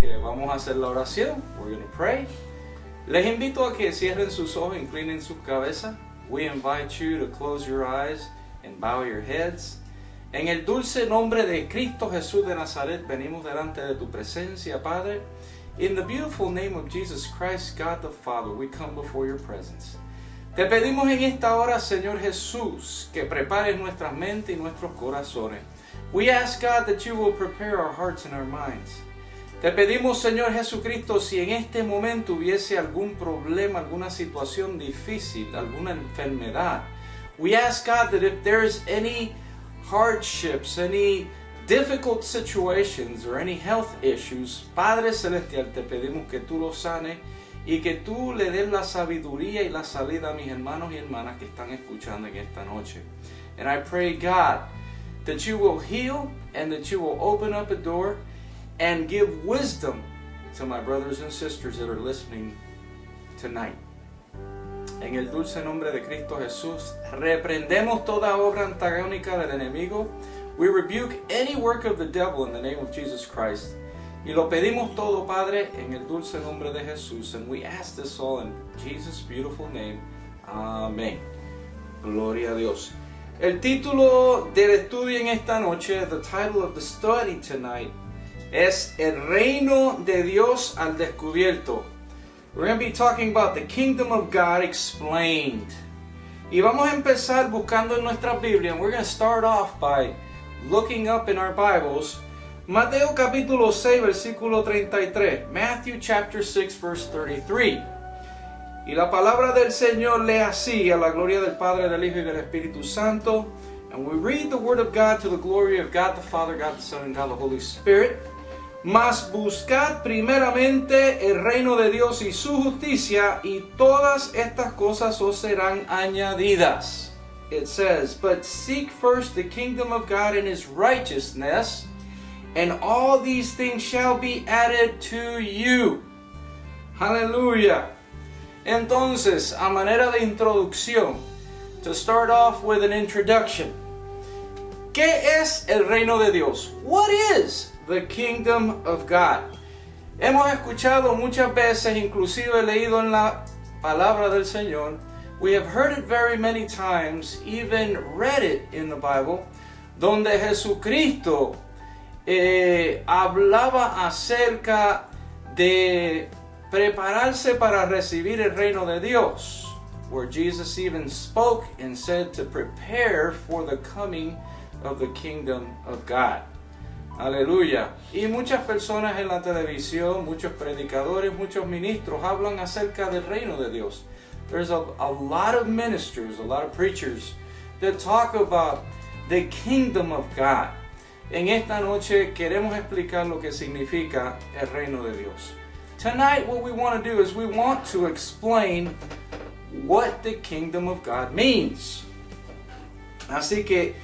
que vamos a hacer la oración. We're going to pray. Les invito a que cierren sus ojos, inclinen sus cabezas. We invite you to close your eyes and bow your heads. En el dulce nombre de Cristo Jesús de Nazaret, venimos delante de tu presencia, Padre. In the beautiful name of Jesus Christ, God the Father, we come before your presence. Te pedimos en esta hora, Señor Jesús, que prepares nuestras mentes y nuestros corazones. We ask, God, that you will prepare our hearts and our minds. Te pedimos, Señor Jesucristo, si en este momento hubiese algún problema, alguna situación difícil, alguna enfermedad. We ask, God, that if there's any hardships, any difficult situations, or any health issues, Padre Celestial, te pedimos que tú los sanes y que tú le des la sabiduría y la salida a mis hermanos y hermanas que están escuchando en esta noche. And I pray, God, that you will heal and that you will open up a door and give wisdom to my brothers and sisters that are listening tonight. En el dulce nombre de Cristo Jesús, reprendemos toda obra antagónica del enemigo. We rebuke any work of the devil in the name of Jesus Christ. Y lo pedimos todo, Padre, en el dulce nombre de Jesús. And we ask this all in Jesus' beautiful name. Amén. Gloria a Dios. El título del estudio en esta noche, the title of the study tonight, es El Reino de Dios al Descubierto. We're going to be talking about the Kingdom of God Explained. Y vamos a empezar buscando en nuestra Biblia. We're going to start off by looking up in our Bibles Mateo capítulo 6 versículo 33. Matthew chapter 6 verse 33. Y la palabra del Señor lee así, a la gloria del Padre, del Hijo y del Espíritu Santo. And we read the word of God to the glory of God the Father, God the Son, and God the Holy Spirit. Mas buscad primeramente el reino de Dios y su justicia, y todas estas cosas os serán añadidas. It says, but seek first the kingdom of God and his righteousness, and all these things shall be added to you. Hallelujah. Entonces, a manera de introducción, to start off with an introduction. ¿Qué es el reino de Dios? What is the kingdom of God? Hemos escuchado muchas veces, inclusive leído en la palabra del Señor. We have heard it very many times, even read it in the Bible, donde Jesucristo hablaba acerca de prepararse para recibir el reino de Dios, where Jesus even spoke and said to prepare for the coming of the kingdom of God. Aleluya. Y muchas personas en la televisión, muchos predicadores, muchos ministros hablan acerca del reino de Dios. There's a lot of ministers, a lot of preachers that talk about the kingdom of God. En esta noche queremos explicar lo que significa el reino de Dios. Tonight what we want to do is we want to explain what the kingdom of God means. Así que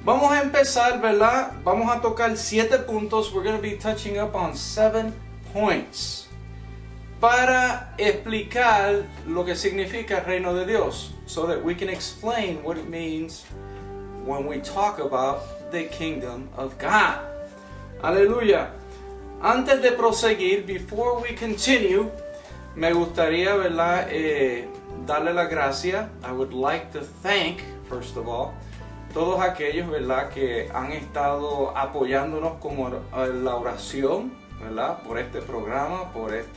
vamos a empezar, ¿verdad? Vamos a tocar 7 puntos. We're going to be touching up on 7 points para explicar lo que significa el reino de Dios, so that we can explain what it means when we talk about the kingdom of God. Aleluya. Antes de proseguir, before we continue, me gustaría, ¿verdad? Darle la gracia. I would like to thank, first of all, todos aquellos, ¿verdad?, que han estado apoyándonos como la oración, ¿verdad?, por este programa, por este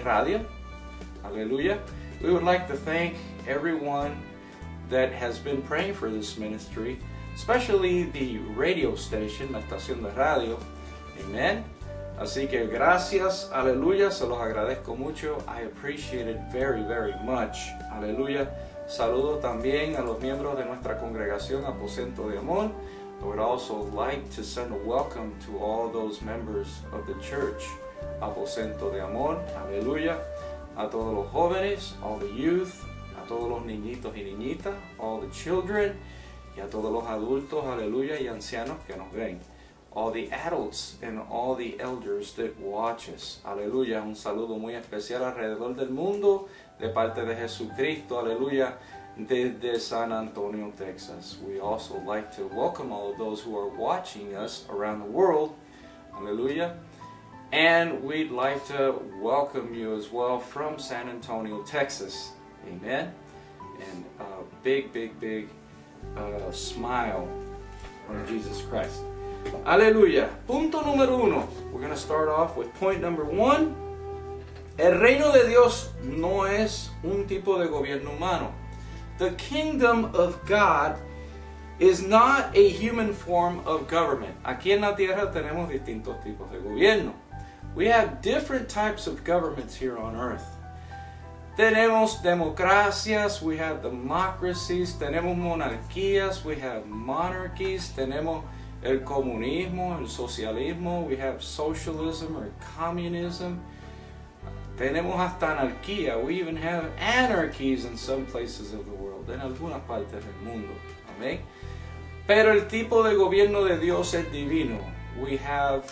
radio. Aleluya. We would like to thank everyone that has been praying for this ministry, especially the radio station, la estación de radio. Amen. Así que gracias, aleluya, se los agradezco mucho. I appreciate it very, very much. Aleluya. Saludo también a los miembros de nuestra congregación Aposento de Amor. I would also like to send a welcome to all those members of the church Aposento de Amor. Aleluya. A todos los jóvenes, all the youth, a todos los niñitos y niñitas, all the children, y a todos los adultos, aleluya, y ancianos que nos ven. All the adults and all the elders that watch us. Aleluya. Un saludo muy especial alrededor del mundo de parte de Jesucristo. Aleluya. desde San Antonio, Texas. We also like to welcome all of those who are watching us around the world. Hallelujah. And we'd like to welcome you as well from San Antonio, Texas. Amen. And a big smile from Jesus Christ. Aleluya. Punto número 1. We're going to start off with point number 1. El reino de Dios no es un tipo de gobierno humano. The kingdom of God is not a human form of government. Aquí en la tierra tenemos distintos tipos de gobierno. We have different types of governments here on earth. Tenemos democracias, we have democracies, tenemos monarquías, we have monarchies, tenemos el comunismo, el socialismo, we have socialism or communism. Tenemos hasta anarquía, we even have anarchies in some places of the world, en algunas partes del mundo. Amén. Pero el tipo de gobierno de Dios es divino. We have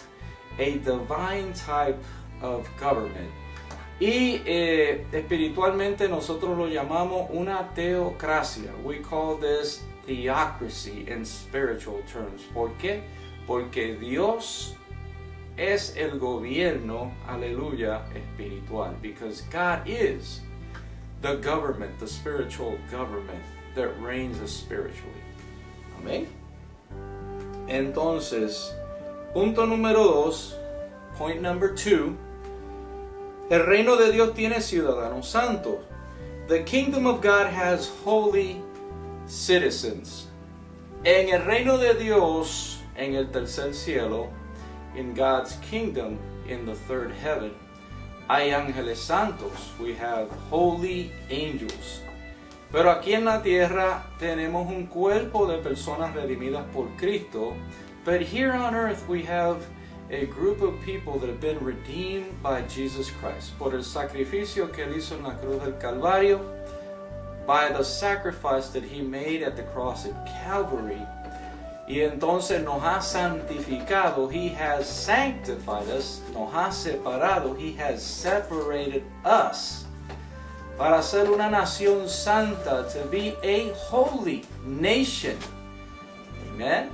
a divine type of government. Y espiritualmente nosotros lo llamamos una teocracia. We call this theocracy in spiritual terms. ¿Por qué? Porque Dios es el gobierno, aleluya, espiritual. Because God is the government, the spiritual government that reigns spiritually. Amén. Entonces, punto número 2, point number 2, el reino de Dios tiene ciudadanos santos. The kingdom of God has holy citizens. En el reino de Dios, en el tercer cielo, in God's kingdom, in the third heaven, hay ángeles santos. We have holy angels. Pero aquí en la tierra tenemos un cuerpo de personas redimidas por Cristo. But here on earth we have a group of people that have been redeemed by Jesus Christ. Por el sacrificio que él hizo en la cruz del Calvario, by the sacrifice that he made at the cross at Calvary. Y entonces nos ha santificado. He has sanctified us. Nos ha separado. He has separated us. Para ser una nación santa, to be a holy nation. Amen.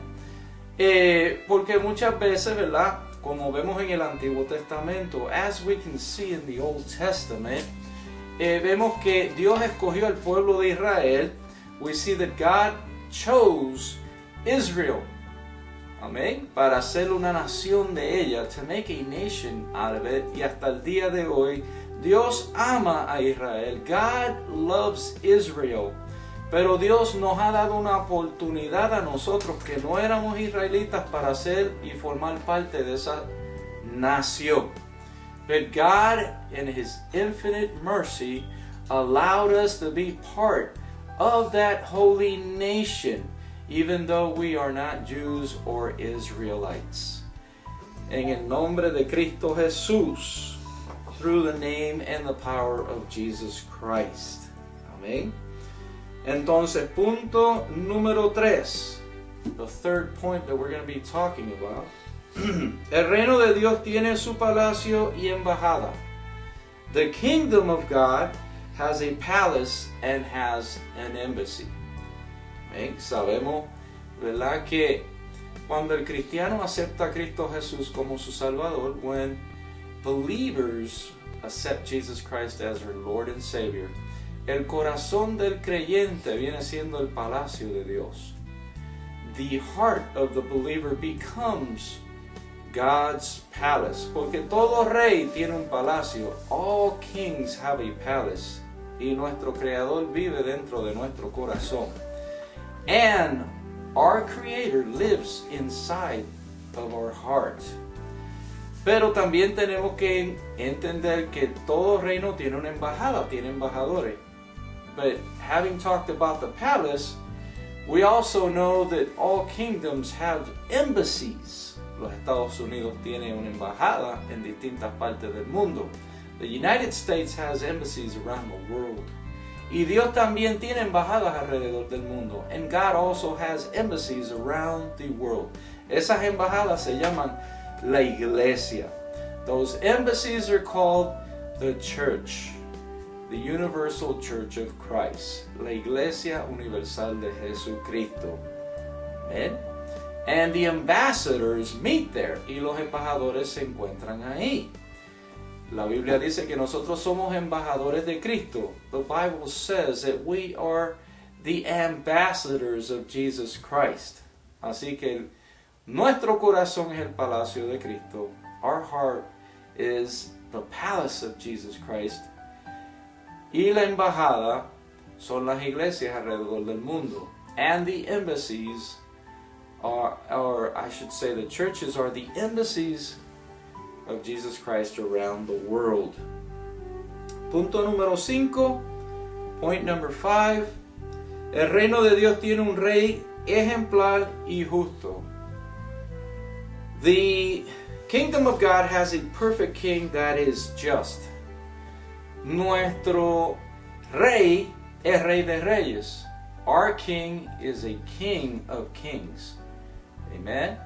Porque muchas veces, ¿verdad? Como vemos en el Antiguo Testamento, as we can see in the Old Testament, vemos que Dios escogió al pueblo de Israel. We see that God chose Israel. Amén. Para ser una nación de ella, to make a nation out of it. Y hasta el día de hoy, Dios ama a Israel. God loves Israel. Pero Dios nos ha dado una oportunidad a nosotros que no éramos israelitas para ser y formar parte de esa nación. But God, in His infinite mercy, allowed us to be part of that holy nation, even though we are not Jews or Israelites. En el nombre de Cristo Jesús, through the name and the power of Jesus Christ. Amén. Entonces, punto número 3, the third point that we're going to be talking about. El reino de Dios tiene su palacio y embajada. The kingdom of God has a palace and has an embassy. ¿Ven? Sabemos, ¿verdad?, que cuando el cristiano acepta a Cristo Jesús como su Salvador, when believers accept Jesus Christ as their Lord and Savior, el corazón del creyente viene siendo el palacio de Dios. The heart of the believer becomes God's palace. Porque todo rey tiene un palacio. All kings have a palace. Y nuestro Creador vive dentro de nuestro corazón. And our Creator lives inside of our heart. Pero también tenemos que entender que todo reino tiene una embajada, tiene embajadores. But having talked about the palace, we also know that all kingdoms have embassies. Los Estados Unidos tiene una embajada en distintas partes del mundo. The United States has embassies around the world. Y Dios también tiene embajadas alrededor del mundo. And God also has embassies around the world. Esas embajadas se llaman la iglesia. Those embassies are called the church. the Universal Church of Christ, la Iglesia Universal de Jesucristo. Amen. And the ambassadors meet there, y los embajadores se encuentran ahí. La Biblia dice que nosotros somos embajadores de Cristo. The Bible says that we are the ambassadors of Jesus Christ. Así que nuestro corazón es el palacio de Cristo. Our heart is the palace of Jesus Christ. Y la embajada son las iglesias alrededor del mundo. And the embassies or I should say the churches are the embassies of Jesus Christ around the world. Punto número 5. Point number 5. El reino de Dios tiene un rey ejemplar y justo. The kingdom of God has a perfect king that is just. Nuestro rey es rey de reyes. Our king is a king of kings. Amen.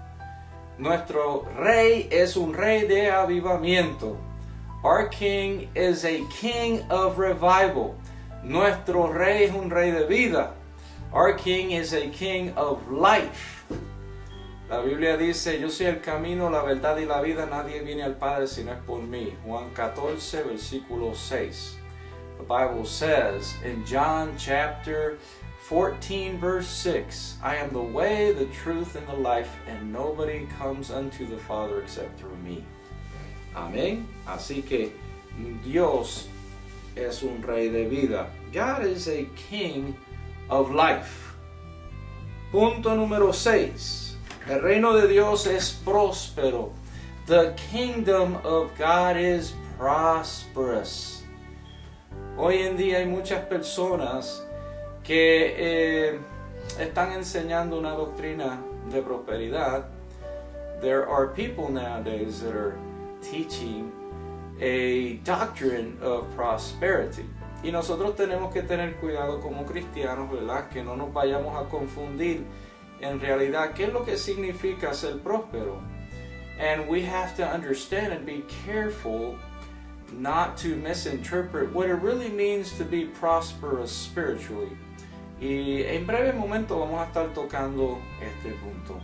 Nuestro rey es un rey de avivamiento. Our king is a king of revival. Nuestro rey es un rey de vida. Our king is a king of life. La Biblia dice, yo soy el camino, la verdad y la vida, nadie viene al Padre si no es por mí. Juan 14, versículo 6. The Bible says in John chapter 14 verse 6, I am the way, the truth, and the life, and nobody comes unto the Father except through me. Amén. Así que Dios es un rey de vida. God is a king of life. Punto número 6. El reino de Dios es próspero. The kingdom of God is prosperous. Hoy en día hay muchas personas que están enseñando una doctrina de prosperidad. There are people nowadays that are teaching a doctrine of prosperity. Y nosotros tenemos que tener cuidado como cristianos, ¿verdad? Que no nos vayamos a confundir en realidad qué es lo que significa ser próspero. And we have to understand and be careful not to misinterpret what it really means to be prosperous spiritually. Y en breve momento vamos a estar tocando este punto.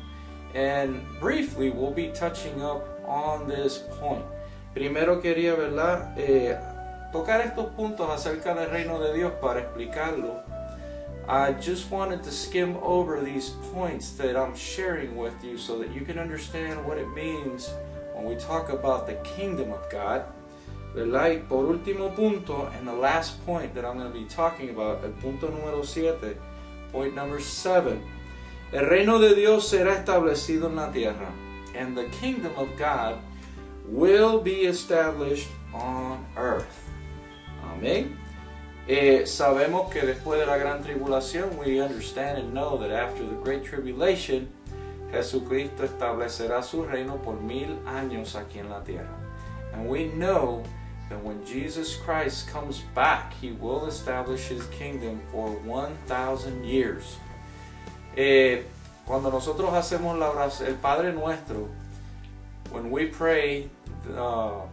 And briefly we'll be touching up on this point. Primero quería, ¿verdad? Tocar estos puntos acerca del reino de Dios para explicarlo. I just wanted to skim over these points that I'm sharing with you so that you can understand what it means when we talk about the kingdom of God. ¿Verdad? Y por último punto, and the last point that I'm going to be talking about, el punto número 7, point number 7. El reino de Dios será establecido en la tierra, and the kingdom of God will be established on earth. Amén. Sabemos que después de la gran tribulación, we understand and know that after the great tribulation, Jesucristo establecerá su reino por 1000 años aquí en la tierra. And we know that when Jesus Christ comes back, He will establish His kingdom for 1000 years. Cuando nosotros hacemos la oración, el Padre Nuestro, when we pray the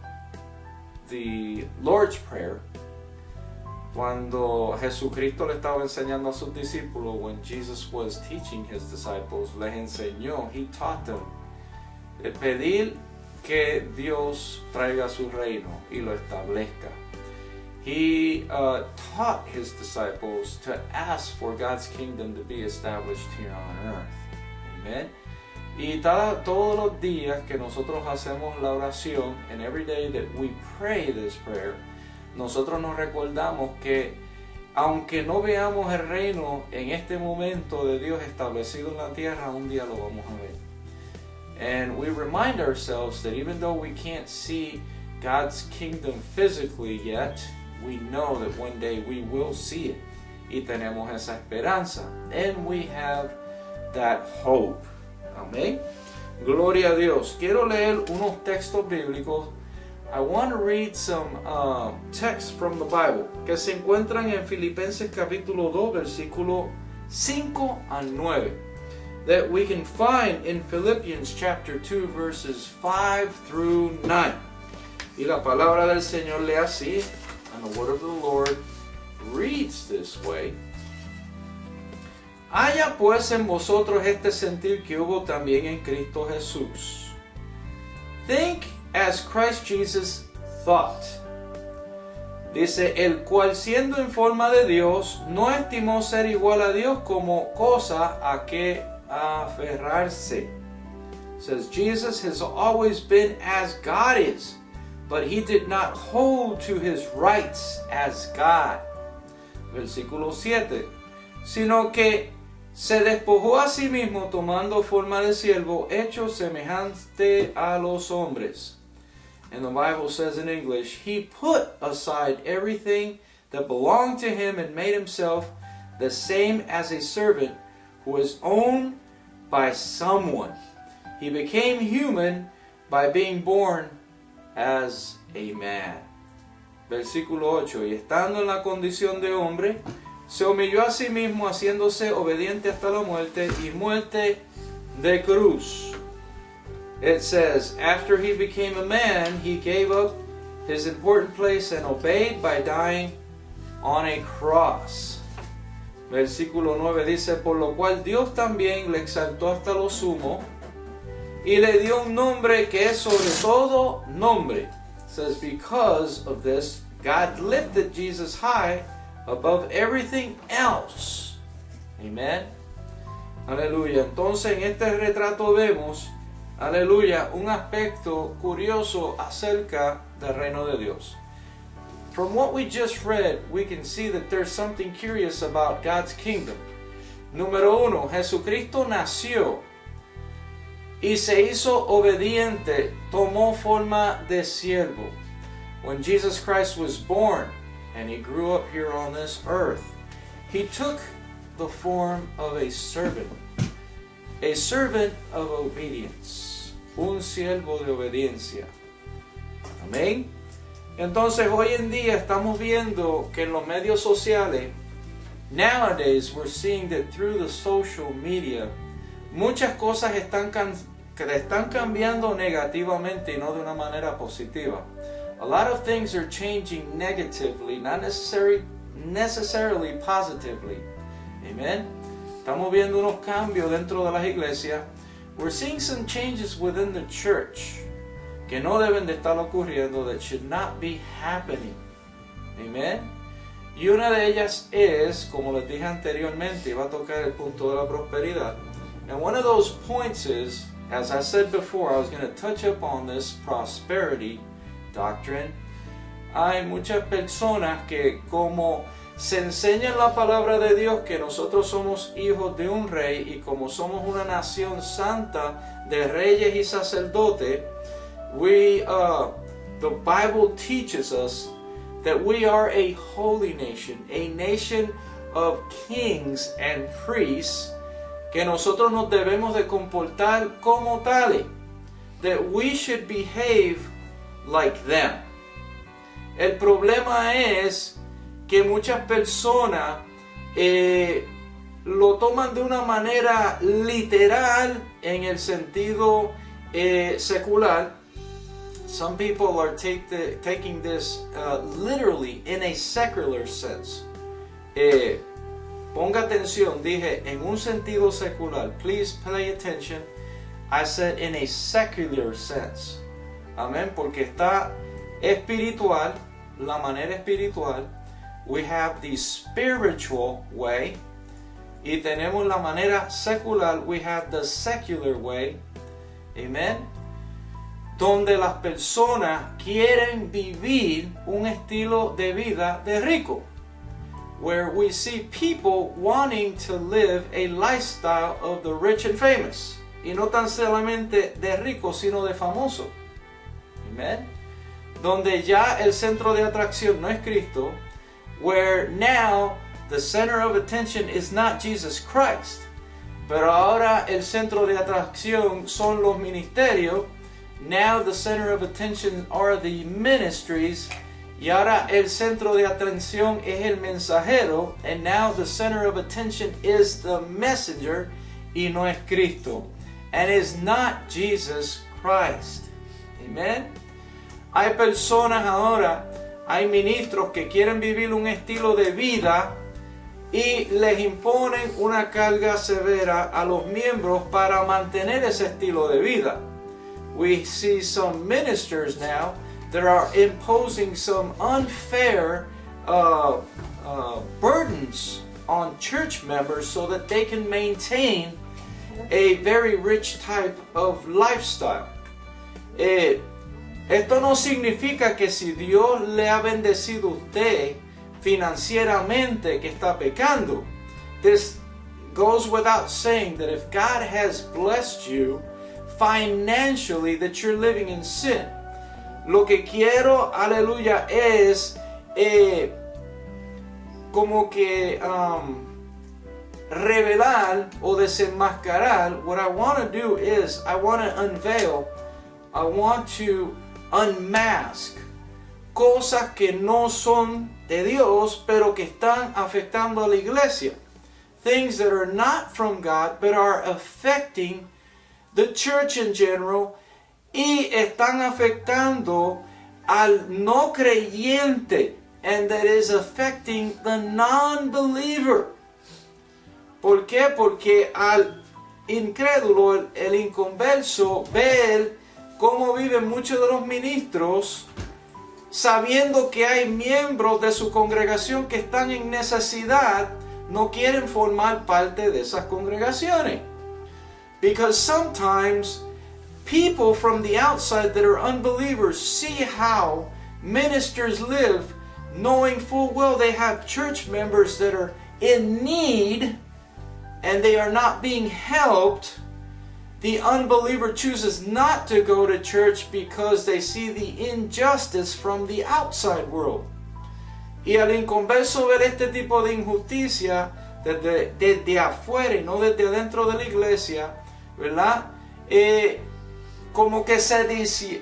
Lord's Prayer, cuando Jesucristo le estaba enseñando a sus discípulos, when Jesus was teaching His disciples, les enseñó, He taught them, pedir que Dios traiga su reino y lo establezca. He taught His disciples to ask for God's kingdom to be established here on earth. Amen. Y todos los días que nosotros hacemos la oración, and every day that we pray this prayer, nosotros nos recordamos que aunque no veamos el reino en este momento de Dios establecido en la tierra, un día lo vamos a ver. And we remind ourselves that even though we can't see God's kingdom physically yet, we know that one day we will see it. Y tenemos esa esperanza. And we have that hope. Amén. Gloria a Dios. Quiero leer unos textos bíblicos. I want to read some texts from the Bible que se encuentran en Filipenses capítulo 2, versículo 5 a 9. That we can find in Philippians chapter 2, verses 5 through 9. Y la palabra del Señor lee así. and the word of the Lord reads this way. Haya pues en vosotros este sentir que hubo también en Cristo Jesús. Think as Christ Jesus thought. Dice, el cual siendo en forma de Dios, no estimó ser igual a Dios como cosa a que aferrarse. Says Jesus has always been as God is, but he did not hold to his rights as God. Versículo 7. Sino que se despojó a sí mismo tomando forma de siervo, hecho semejante a los hombres. And the Bible says in English, he put aside everything that belonged to him and made himself the same as a servant who is owned by someone. He became human by being born as a man. Versículo 8. Y estando en la condición de hombre, se humilló a sí mismo haciéndose obediente hasta la muerte y muerte de cruz. It says, after he became a man, he gave up his important place and obeyed by dying on a cross. Versículo 9 dice, por lo cual Dios también le exaltó hasta lo sumo y le dio un nombre que es sobre todo nombre. It says, because of this, God lifted Jesus high above everything else. Amen. Aleluya. Entonces en este retrato vemos, aleluya, un aspecto curioso acerca del reino de Dios. From what we just read, we can see that there's something curious about God's kingdom. Número 1, Jesucristo nació y se hizo obediente, tomó forma de siervo. When Jesus Christ was born and he grew up here on this earth, he took the form of a servant of obedience, un siervo de obediencia. Amén. Entonces hoy en día estamos viendo que en los medios sociales, nowadays we're seeing that through the social media, muchas cosas están cambiando negativamente y no de una manera positiva. A lot of things are changing negatively, not necessarily positively. Amen. Estamos viendo unos cambios dentro de las iglesias. We're seeing some changes within the church que no deben de estar ocurriendo, that should not be happening. Amen. Y una de ellas es, como les dije anteriormente, iba a tocar el punto de la prosperidad. And one of those points is, as I said before, I was going to touch up on this prosperity doctrine. Hay muchas personas que, como se enseña en la palabra de Dios que nosotros somos hijos de un rey y como somos una nación santa de reyes y sacerdotes, the Bible teaches us that we are a holy nation, a nation of kings and priests, que nosotros nos debemos de comportar como tales, that we should behave like them. El problema es que muchas personas lo toman de una manera literal en el sentido secular. Some people are taking this literally in a secular sense. Ponga atención, dije en un sentido secular. Please pay attention. I said in a secular sense. Amén, porque está espiritual, la manera espiritual. We have the spiritual way. Y tenemos la manera secular. We have the secular way. Amen. Donde las personas quieren vivir un estilo de vida de rico. Where we see people wanting to live a lifestyle of the rich and famous. Y no tan solamente de rico, sino de famoso. Amen. Donde ya el centro de atracción no es Cristo. Where now the center of attention is not Jesus Christ. Pero ahora el centro de atracción son los ministerios. Now the center of attention are the ministries. Y ahora el centro de atención es el mensajero. And now the center of attention is the messenger. Y no es Cristo. And is not Jesus Christ. Amen. Hay personas ahora, hay ministros que quieren vivir un estilo de vida y les imponen una carga severa a los miembros para mantener ese estilo de vida. We see some ministers now that are imposing some unfair burdens on church members so that they can maintain a very rich type of lifestyle. Esto no significa que si Dios le ha bendecido a usted financieramente que está pecando. This goes without saying that if God has blessed you financially, that you're living in sin. Lo que quiero, aleluya, es como que revelar o desenmascarar. What I want to do is I want to unveil, I want to unmask cosas que no son de Dios, pero que están afectando a la iglesia. Things that are not from God, but are affecting the church in general, y están afectando al no creyente, and that is affecting the non-believer. ¿Por qué? Porque al incrédulo, el inconverso, ve cómo viven muchos de los ministros, sabiendo que hay miembros de su congregación que están en necesidad, no quieren formar parte de esas congregaciones. Because sometimes people from the outside that are unbelievers see how ministers live, knowing full well they have church members that are in need and they are not being helped. The unbeliever chooses not to go to church because they see the injustice from the outside world. Y al inconverso ver este tipo de injusticia desde afuera y no desde adentro de la iglesia, ¿verdad? Como que se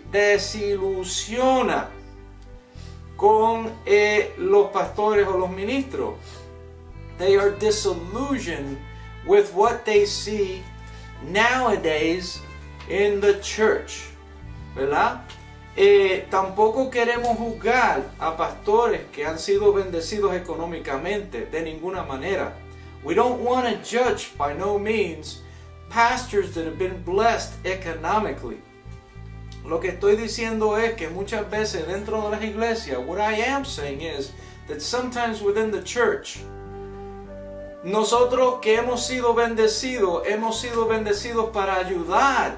desilusiona con los pastores o los ministros. They are disillusioned with what they see nowadays in the church, ¿verdad? Tampoco queremos juzgar a pastores que han sido bendecidos económicamente de ninguna manera. We don't want to judge by no means pastors that have been blessed economically. Lo que estoy diciendo es que muchas veces dentro de las iglesias, what I am saying is that sometimes within the church, nosotros que hemos sido bendecidos para ayudar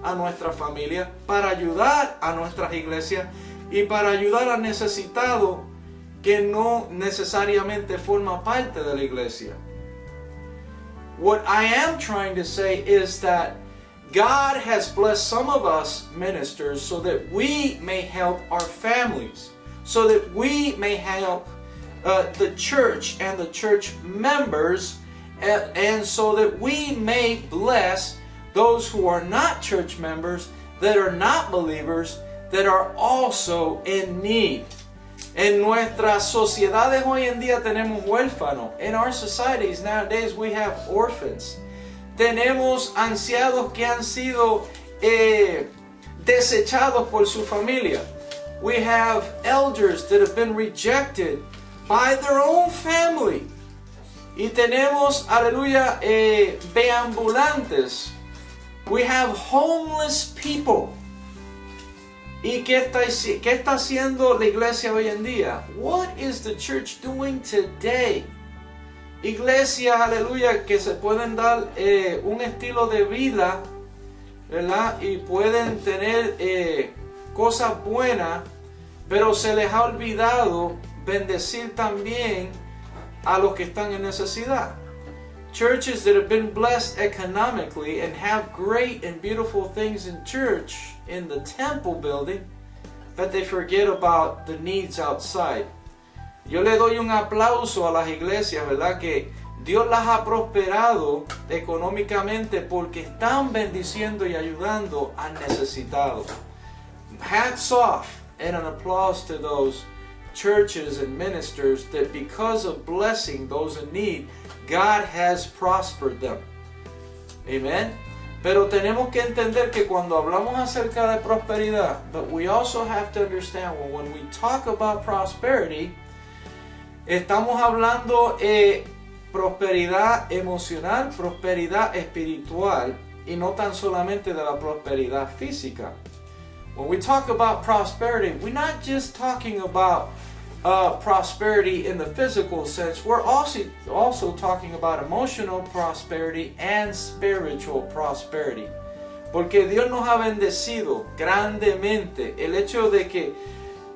a nuestra familia, para ayudar a nuestras iglesias y para ayudar al necesitado que no necesariamente forma parte de la iglesia. What I am trying to say is that God has blessed some of us ministers so that we may help our families, so that we may help the church and the church members, and so that we may bless those who are not church members, that are not believers, that are also in need. En nuestras sociedades hoy en día tenemos huérfanos. In our societies nowadays we have orphans. Tenemos ancianos que han sido desechados por su familia. We have elders that have been rejected by their own family. Y tenemos, aleluya, deambulantes. We have homeless people. ¿Y qué está haciendo la iglesia hoy en día? What is the church doing today? Iglesias, aleluya, que se pueden dar un estilo de vida, ¿verdad? Y pueden tener cosas buenas, pero se les ha olvidado bendecir también a los que están en necesidad. Churches that have been blessed economically and have great and beautiful things in church, in the temple building, but they forget about the needs outside. Yo le doy un aplauso a las iglesias, ¿verdad? Que Dios las ha prosperado económicamente porque están bendiciendo y ayudando al necesitado. Hats off and an applause to those churches and ministers that because of blessing those in need, God has prospered them. Amen. Pero tenemos que entender que cuando hablamos acerca de prosperidad, but we also have to understand when we talk about prosperity, estamos hablando prosperidad emocional, prosperidad espiritual y no tan solamente de la prosperidad física. When we talk about prosperity, we're not just talking about prosperity in the physical sense. We're also talking about emotional prosperity and spiritual prosperity. Porque Dios nos ha bendecido grandemente. El hecho de que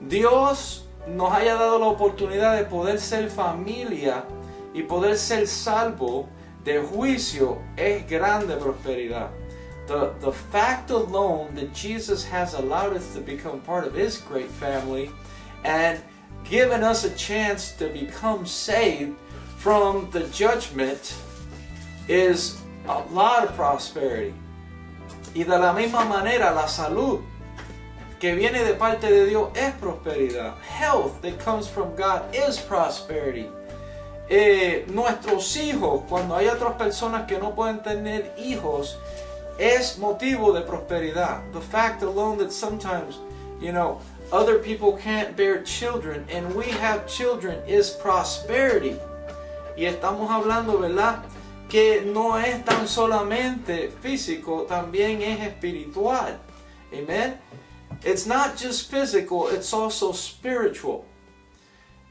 Dios nos haya dado la oportunidad de poder ser familia y poder ser salvo de juicio es grande prosperidad. The fact alone that Jesus has allowed us to become part of His great family and given us a chance to become saved from the judgment is a lot of prosperity. Y de la misma manera la salud que viene de parte de Dios es prosperidad. Health that comes from God is prosperity. Nuestros hijos, cuando hay otras personas que no pueden tener hijos, es motivo de prosperidad. The fact alone that sometimes, other people can't bear children and we have children is prosperity. Y estamos hablando, ¿verdad?, que no es tan solamente físico, también es espiritual. Amen. It's not just physical, it's also spiritual.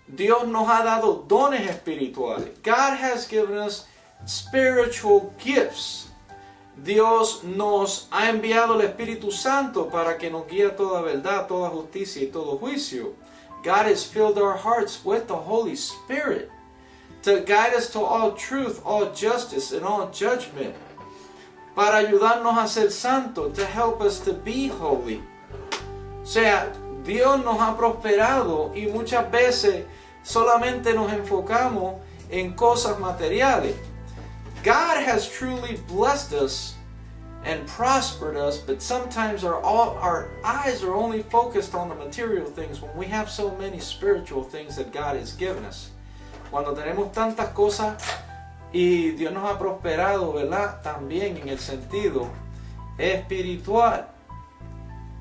Dios nos ha dado dones espirituales. God has given us spiritual gifts. Dios nos ha enviado el Espíritu Santo para que nos guíe a toda verdad, toda justicia y todo juicio. God has filled our hearts with the Holy Spirit to guide us to all truth, all justice, and all judgment. Para ayudarnos a ser santos, to help us to be holy. O sea, Dios nos ha prosperado y muchas veces solamente nos enfocamos en cosas materiales. God has truly blessed us and prospered us, but sometimes our eyes are only focused on the material things when we have so many spiritual things that God has given us. Cuando tenemos tantas cosas y Dios nos ha prosperado, ¿verdad?, también en el sentido espiritual.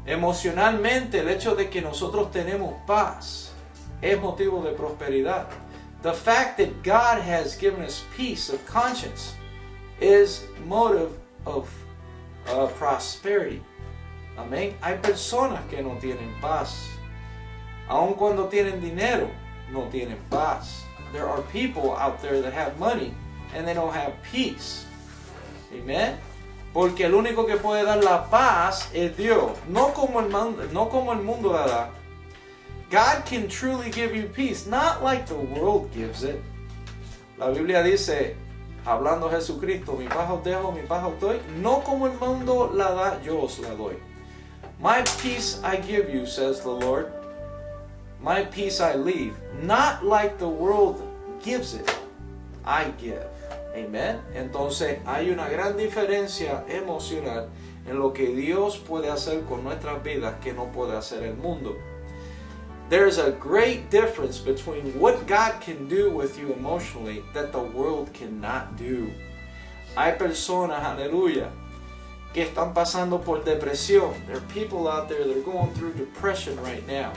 Emocionalmente, el hecho de que nosotros tenemos paz es motivo de prosperidad. The fact that God has given us peace of conscience is motive of prosperity. Amén. Hay personas que no tienen paz. Aun cuando tienen dinero, no tienen paz. There are people out there that have money and they don't have peace. Amen. Porque el único que puede dar la paz es Dios, no como el mundo la da. God can truly give you peace, not like the world gives it. La Biblia dice, hablando Jesucristo, mi paz os dejo, mi paz os doy, no como el mundo la da, yo os la doy. My peace I give you, says the Lord. My peace I leave, not like the world gives it, I give. Amen. Entonces hay una gran diferencia emocional en lo que Dios puede hacer con nuestras vidas que no puede hacer el mundo. There's a great difference between what God can do with you emotionally that the world cannot do. Hay personas, aleluya, que están pasando por depresión. There are people out there that are going through depression right now.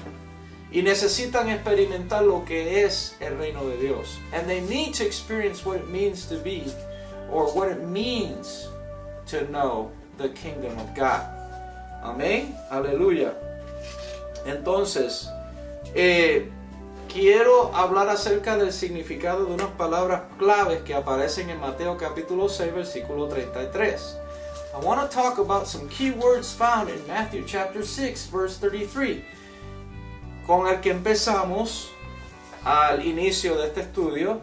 Y necesitan experimentar lo que es el reino de Dios. And they need to experience what it means to be, or what it means to know the kingdom of God. Amén. Aleluya. Entonces, quiero hablar acerca del significado de unas palabras claves que aparecen en Mateo capítulo 6, versículo 33. I want to talk about some key words found in Matthew chapter 6, verse 33. Con el que empezamos al inicio de este estudio,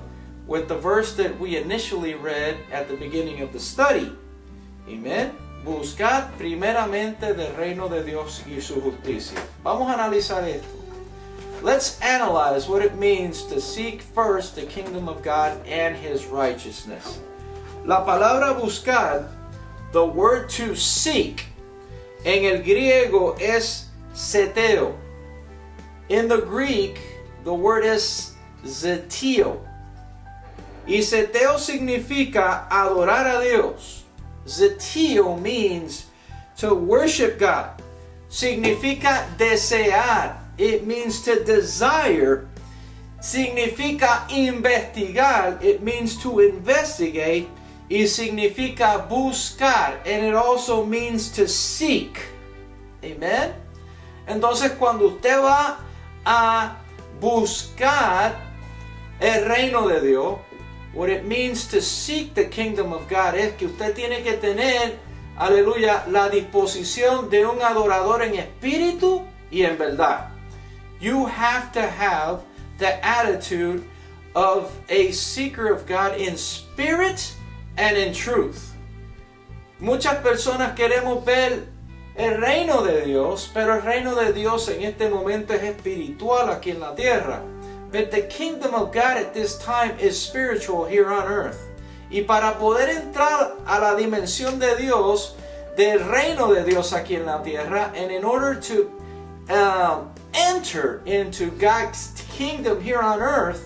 with the verse that we initially read at the beginning of the study. Amen. Buscad primeramente del reino de Dios y su justicia. Vamos a analizar esto. Let's analyze what it means to seek first the kingdom of God and His righteousness. La palabra buscar, the word to seek, en el griego es seteo. In the Greek, the word is zeteo. Y seteo significa adorar a Dios, zetio means to worship God. Significa desear. It means to desire. Significa investigar. It means to investigate. Y significa buscar. And it also means to seek. Amen. Entonces cuando usted va a buscar el reino de Dios, what it means to seek the kingdom of God es que usted tiene que tener, aleluya, la disposición de un adorador en espíritu y en verdad. You have to have the attitude of a seeker of God in spirit and in truth. Muchas personas queremos ver el reino de Dios, pero el reino de Dios en este momento es espiritual aquí en la tierra. But the kingdom of God at this time is spiritual here on earth. Y para poder entrar a la dimensión de Dios, del reino de Dios aquí en la tierra, and in order to enter into God's kingdom here on earth,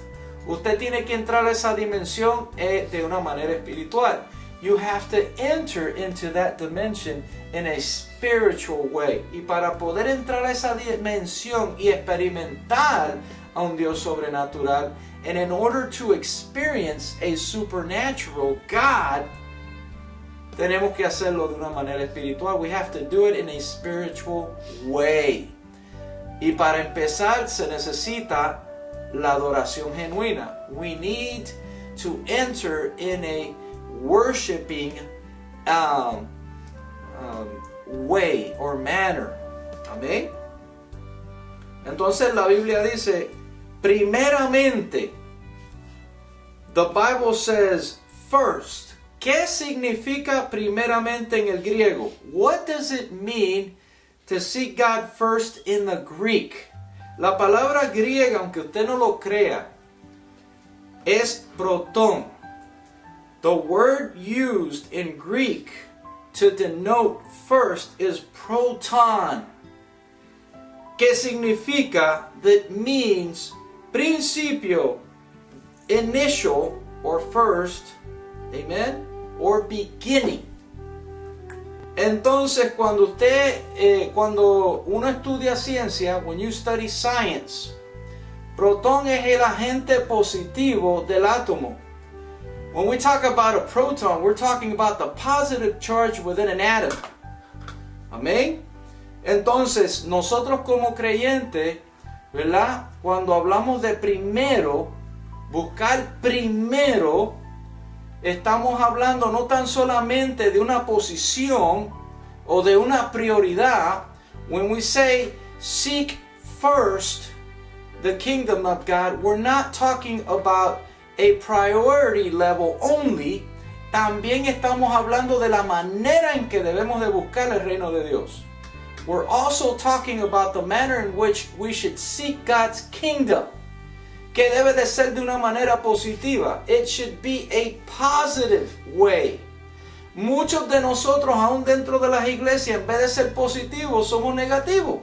usted tiene que entrar a esa dimensión de una manera espiritual. You have to enter into that dimension in a spiritual way. Y para poder entrar a esa dimensión y experimentar a un Dios sobrenatural, and in order to experience a supernatural God, tenemos que hacerlo de una manera espiritual. We have to do it in a spiritual way. Y para empezar se necesita la adoración genuina. We need to enter in a worshiping way or manner. Amén. Entonces la Biblia dice, primeramente, the Bible says first. ¿Qué significa primeramente en el griego? What does it mean to seek God first in the Greek? La palabra griega, aunque usted no lo crea, es proton. The word used in Greek to denote first is proton. Que significa, that means principio, initial or first, amen, or beginning. Entonces cuando uno estudia ciencia, when you study science, proton es el agente positivo del átomo. When we talk about a proton, we're talking about the positive charge within an atom. Amén. Entonces, nosotros como creyentes, ¿verdad? Cuando hablamos de primero, buscar primero, estamos hablando no tan solamente de una posición o de una prioridad. When we say seek first the kingdom of God, we're not talking about a priority level only. También estamos hablando de la manera en que debemos de buscar el reino de Dios. We're also talking about the manner in which we should seek God's kingdom, que debe de ser de una manera positiva. It should be a positive way. Muchos de nosotros, aún dentro de las iglesias, en vez de ser positivos, somos negativos.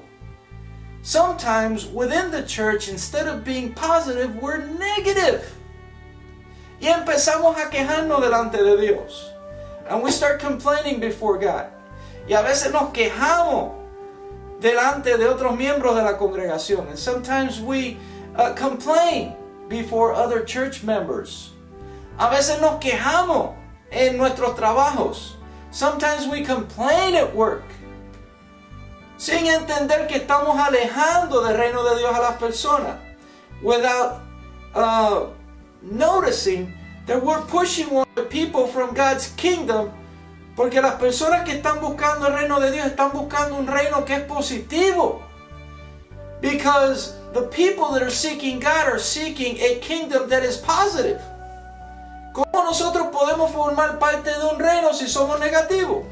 Sometimes within the church, instead of being positive, we're negative. Y empezamos a quejarnos delante de Dios. And we start complaining before God. Y a veces nos quejamos delante de otros miembros de la congregación. And sometimes we complain before other church members. A veces nos quejamos en nuestros trabajos. Sometimes we complain at work. Sin entender que estamos alejando del reino de Dios a las personas. Without noticing that we're pushing the people from God's kingdom, porque las personas que están buscando el reino de Dios están buscando un reino que es positivo. Because the people that are seeking God are seeking a kingdom that is positive. ¿Cómo nosotros podemos formar parte de un reino si somos negativos?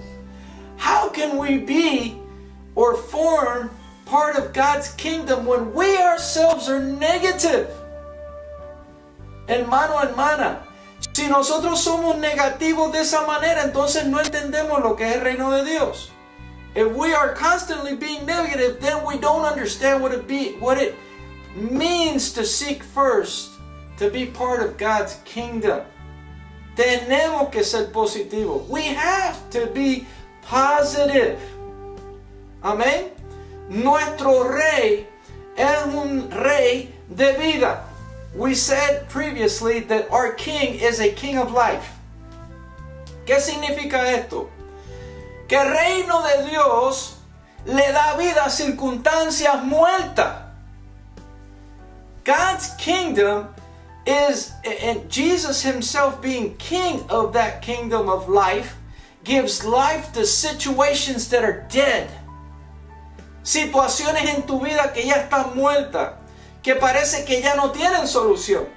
How can we be or form part of God's kingdom when we ourselves are negative? Hermano, hermana, si nosotros somos negativos de esa manera, entonces no entendemos lo que es el reino de Dios. If we are constantly being negative, then we don't understand what it means to seek first, to be part of God's kingdom. Tenemos que ser positivos. We have to be positive. Amén. Nuestro rey es un rey de vida. We said previously that our king is a king of life. ¿Qué significa esto? Que el reino de Dios le da vida a circunstancias muertas. God's kingdom is, and Jesus himself being king of that kingdom of life, gives life to situations that are dead. Situaciones en tu vida que ya están muertas, que parece que ya no tienen solución.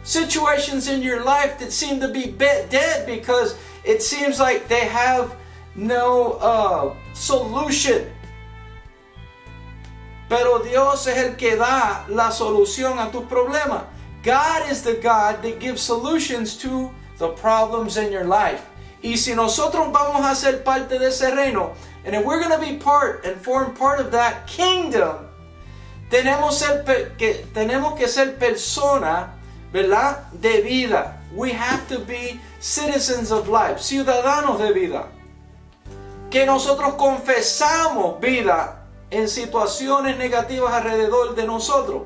Situations in your life that seem to be dead because it seems like they have no solution. Pero Dios es el que da la solución a tus problemas. God is the God that gives solutions to the problems in your life. Y si nosotros vamos a ser parte de ese reino, and if we're going to be part and form part of that kingdom, tenemos que ser personas, ¿verdad?, de vida. We have to be citizens of life, ciudadanos de vida. Que nosotros confesamos vida en situaciones negativas alrededor de nosotros.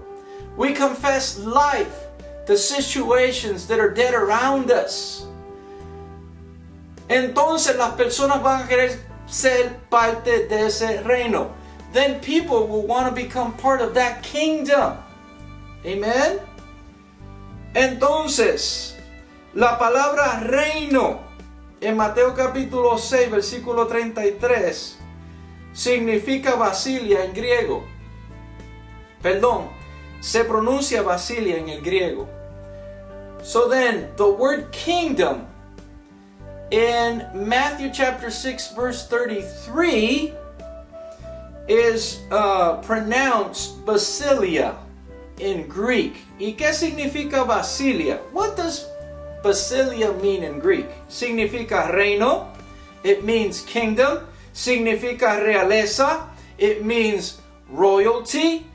We confess life to situations that are dead around us. Entonces las personas van a querer ser parte de ese reino. Then people will want to become part of that kingdom. Amen. Entonces, la palabra reino en Mateo capítulo 6, versículo 33, significa Basilia en griego. Perdón, se pronuncia Basilia en el griego. So then, the word kingdom in Matthew chapter 6, verse 33 is pronounced Basilia in Greek. ¿Y qué significa Basilia? What does Basilia mean in Greek? Significa reino. It means kingdom. Significa realeza. It means royalty.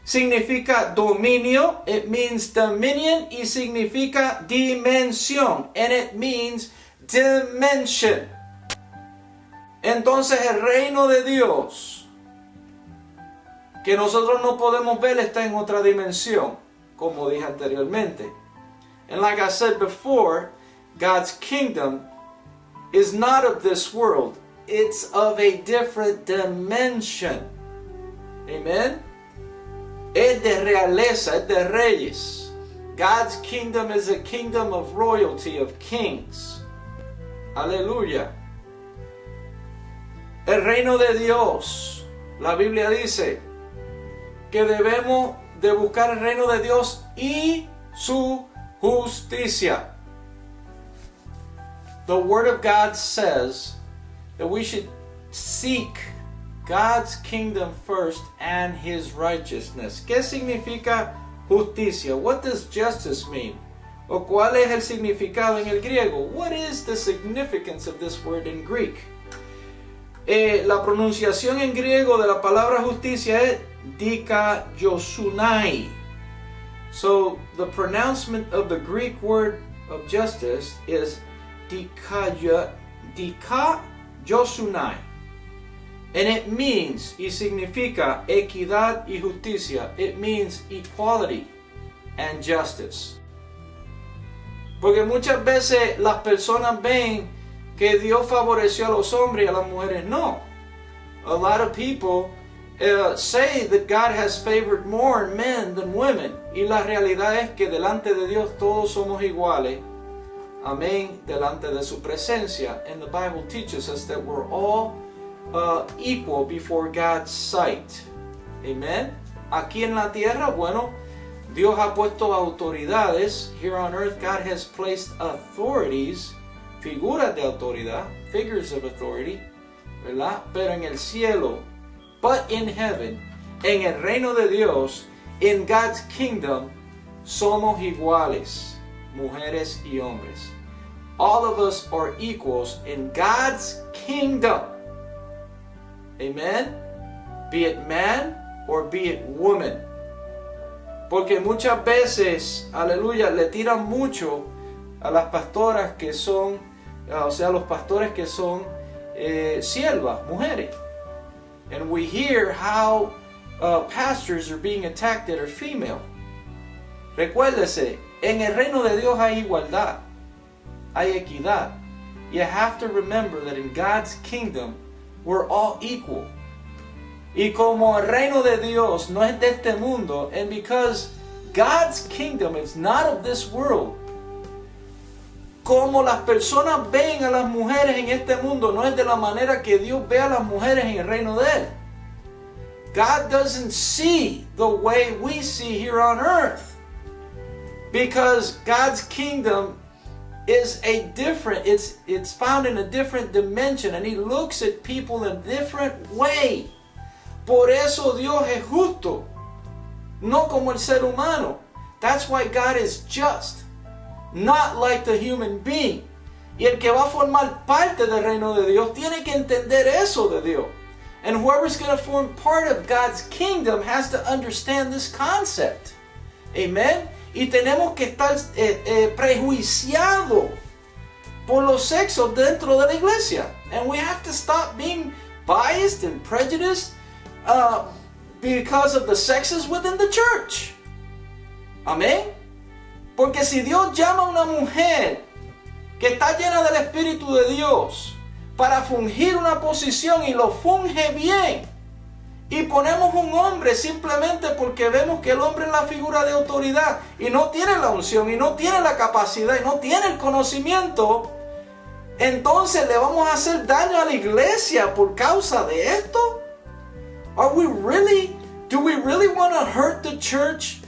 Significa dominio. It means dominion. Y significa dimensión. And it means dimension. Entonces el reino de Dios que nosotros no podemos ver está en otra dimensión, como dije anteriormente. And like I said before, God's kingdom is not of this world. It's of a different dimension. Amen. Es de realeza, es de reyes. God's kingdom is a kingdom of royalty, of kings. Aleluya. El reino de Dios, la Biblia dice que debemos de buscar el reino de Dios y su justicia. The Word of God says that we should seek God's kingdom first and His righteousness. ¿Qué significa justicia? What does justice mean? ¿O cuál es el significado en el griego? What is the significance of this word in Greek? La pronunciación en griego de la palabra justicia es dikaiosunai. So the pronouncement of the Greek word of justice is dikaiosunai. And it means, y significa, equidad y justicia. It means equality and justice. Porque muchas veces las personas ven que Dios favoreció a los hombres y a las mujeres. No. A lot of people say that God has favored more men than women. Y la realidad es que delante de Dios todos somos iguales. Amén. Delante de su presencia. And the Bible teaches us that we're all equal before God's sight. Amen. Aquí en la tierra, bueno, Dios ha puesto autoridades. Here on earth, God has placed authorities, figuras de autoridad, figures of authority, ¿verdad? Pero en el cielo, but in heaven, en el reino de Dios, in God's kingdom, somos iguales, mujeres y hombres. All of us are equals in God's kingdom. Amen. Be it man or be it woman. Porque muchas veces, aleluya, le tiran mucho a las pastoras que son, o sea, los pastores que son siervas, mujeres. And we hear how pastors are being attacked that are female. Recuérdese, en el reino de Dios hay igualdad, hay equidad. You have to remember that in God's kingdom, we're all equal. Y como el reino de Dios no es de este mundo, and because God's kingdom is not of this world, como las personas ven a las mujeres en este mundo, no es de la manera que Dios ve a las mujeres en el reino de Él. God doesn't see the way we see here on earth. Because God's kingdom is a different, it's found in a different dimension, and He looks at people in a different way. Por eso Dios es justo, no como el ser humano. That's why God is just, not like the human being. Y el que va a formar parte del reino de Dios tiene que entender eso de Dios. And whoever's going to form part of God's kingdom has to understand this concept. Amen. Y tenemos que estar prejuiciados por los sexos dentro de la iglesia. And we have to stop being biased and prejudiced because of the sexes within the church. Amén. Porque si Dios llama a una mujer que está llena del Espíritu de Dios para fungir una posición y lo funge bien, y ponemos un hombre simplemente porque vemos que el hombre es la figura de autoridad y no tiene la unción y no tiene la capacidad y no tiene el conocimiento, entonces le vamos a hacer daño a la iglesia por causa de esto. Do we really want to hurt the church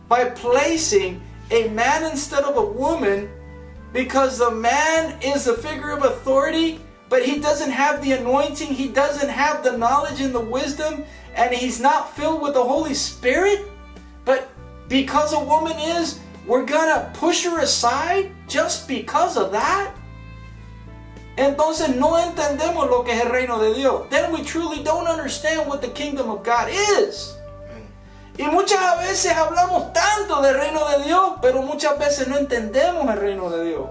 by placing a man instead of a woman because the man is a figure of authority, but he doesn't have the anointing, he doesn't have the knowledge and the wisdom, and he's not filled with the Holy Spirit? But because a woman is, we're gonna push her aside just because of that? Entonces no entendemos lo que es el reino de Dios. Then we truly don't understand what the kingdom of God is. Y muchas veces hablamos tanto del reino de Dios, pero muchas veces no entendemos el reino de Dios.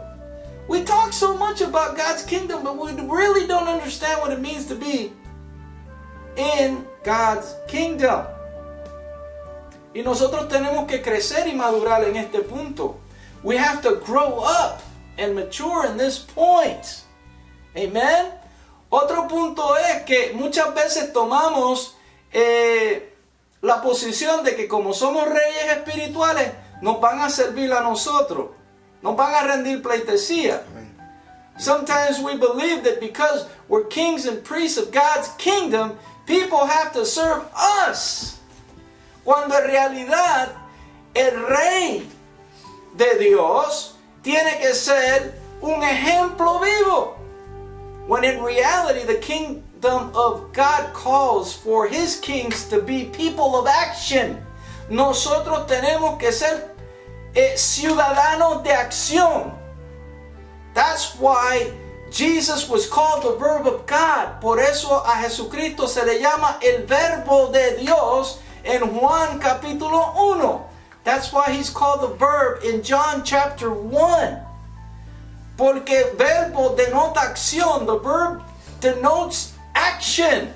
We talk so much about God's kingdom, but we really don't understand what it means to be in God's kingdom. Y nosotros tenemos que crecer y madurar en este punto. We have to grow up and mature in this point. Amen. Otro punto es que muchas veces tomamos la posición de que como somos reyes espirituales, nos van a servir a nosotros. Nos van a rendir pleitesía. Sometimes we believe that because we're kings and priests of God's kingdom, people have to serve us. Cuando en realidad el rey de Dios tiene que ser un ejemplo vivo. When in reality the kingdom of God calls for His kings to be people of action. Nosotros tenemos que ser ciudadanos de acción. That's why Jesus was called the Verb of God. Por eso a Jesucristo se le llama el Verbo de Dios en Juan capítulo 1. That's why He's called the Verb in John chapter 1. Porque verbo denota acción. The verb denotes action.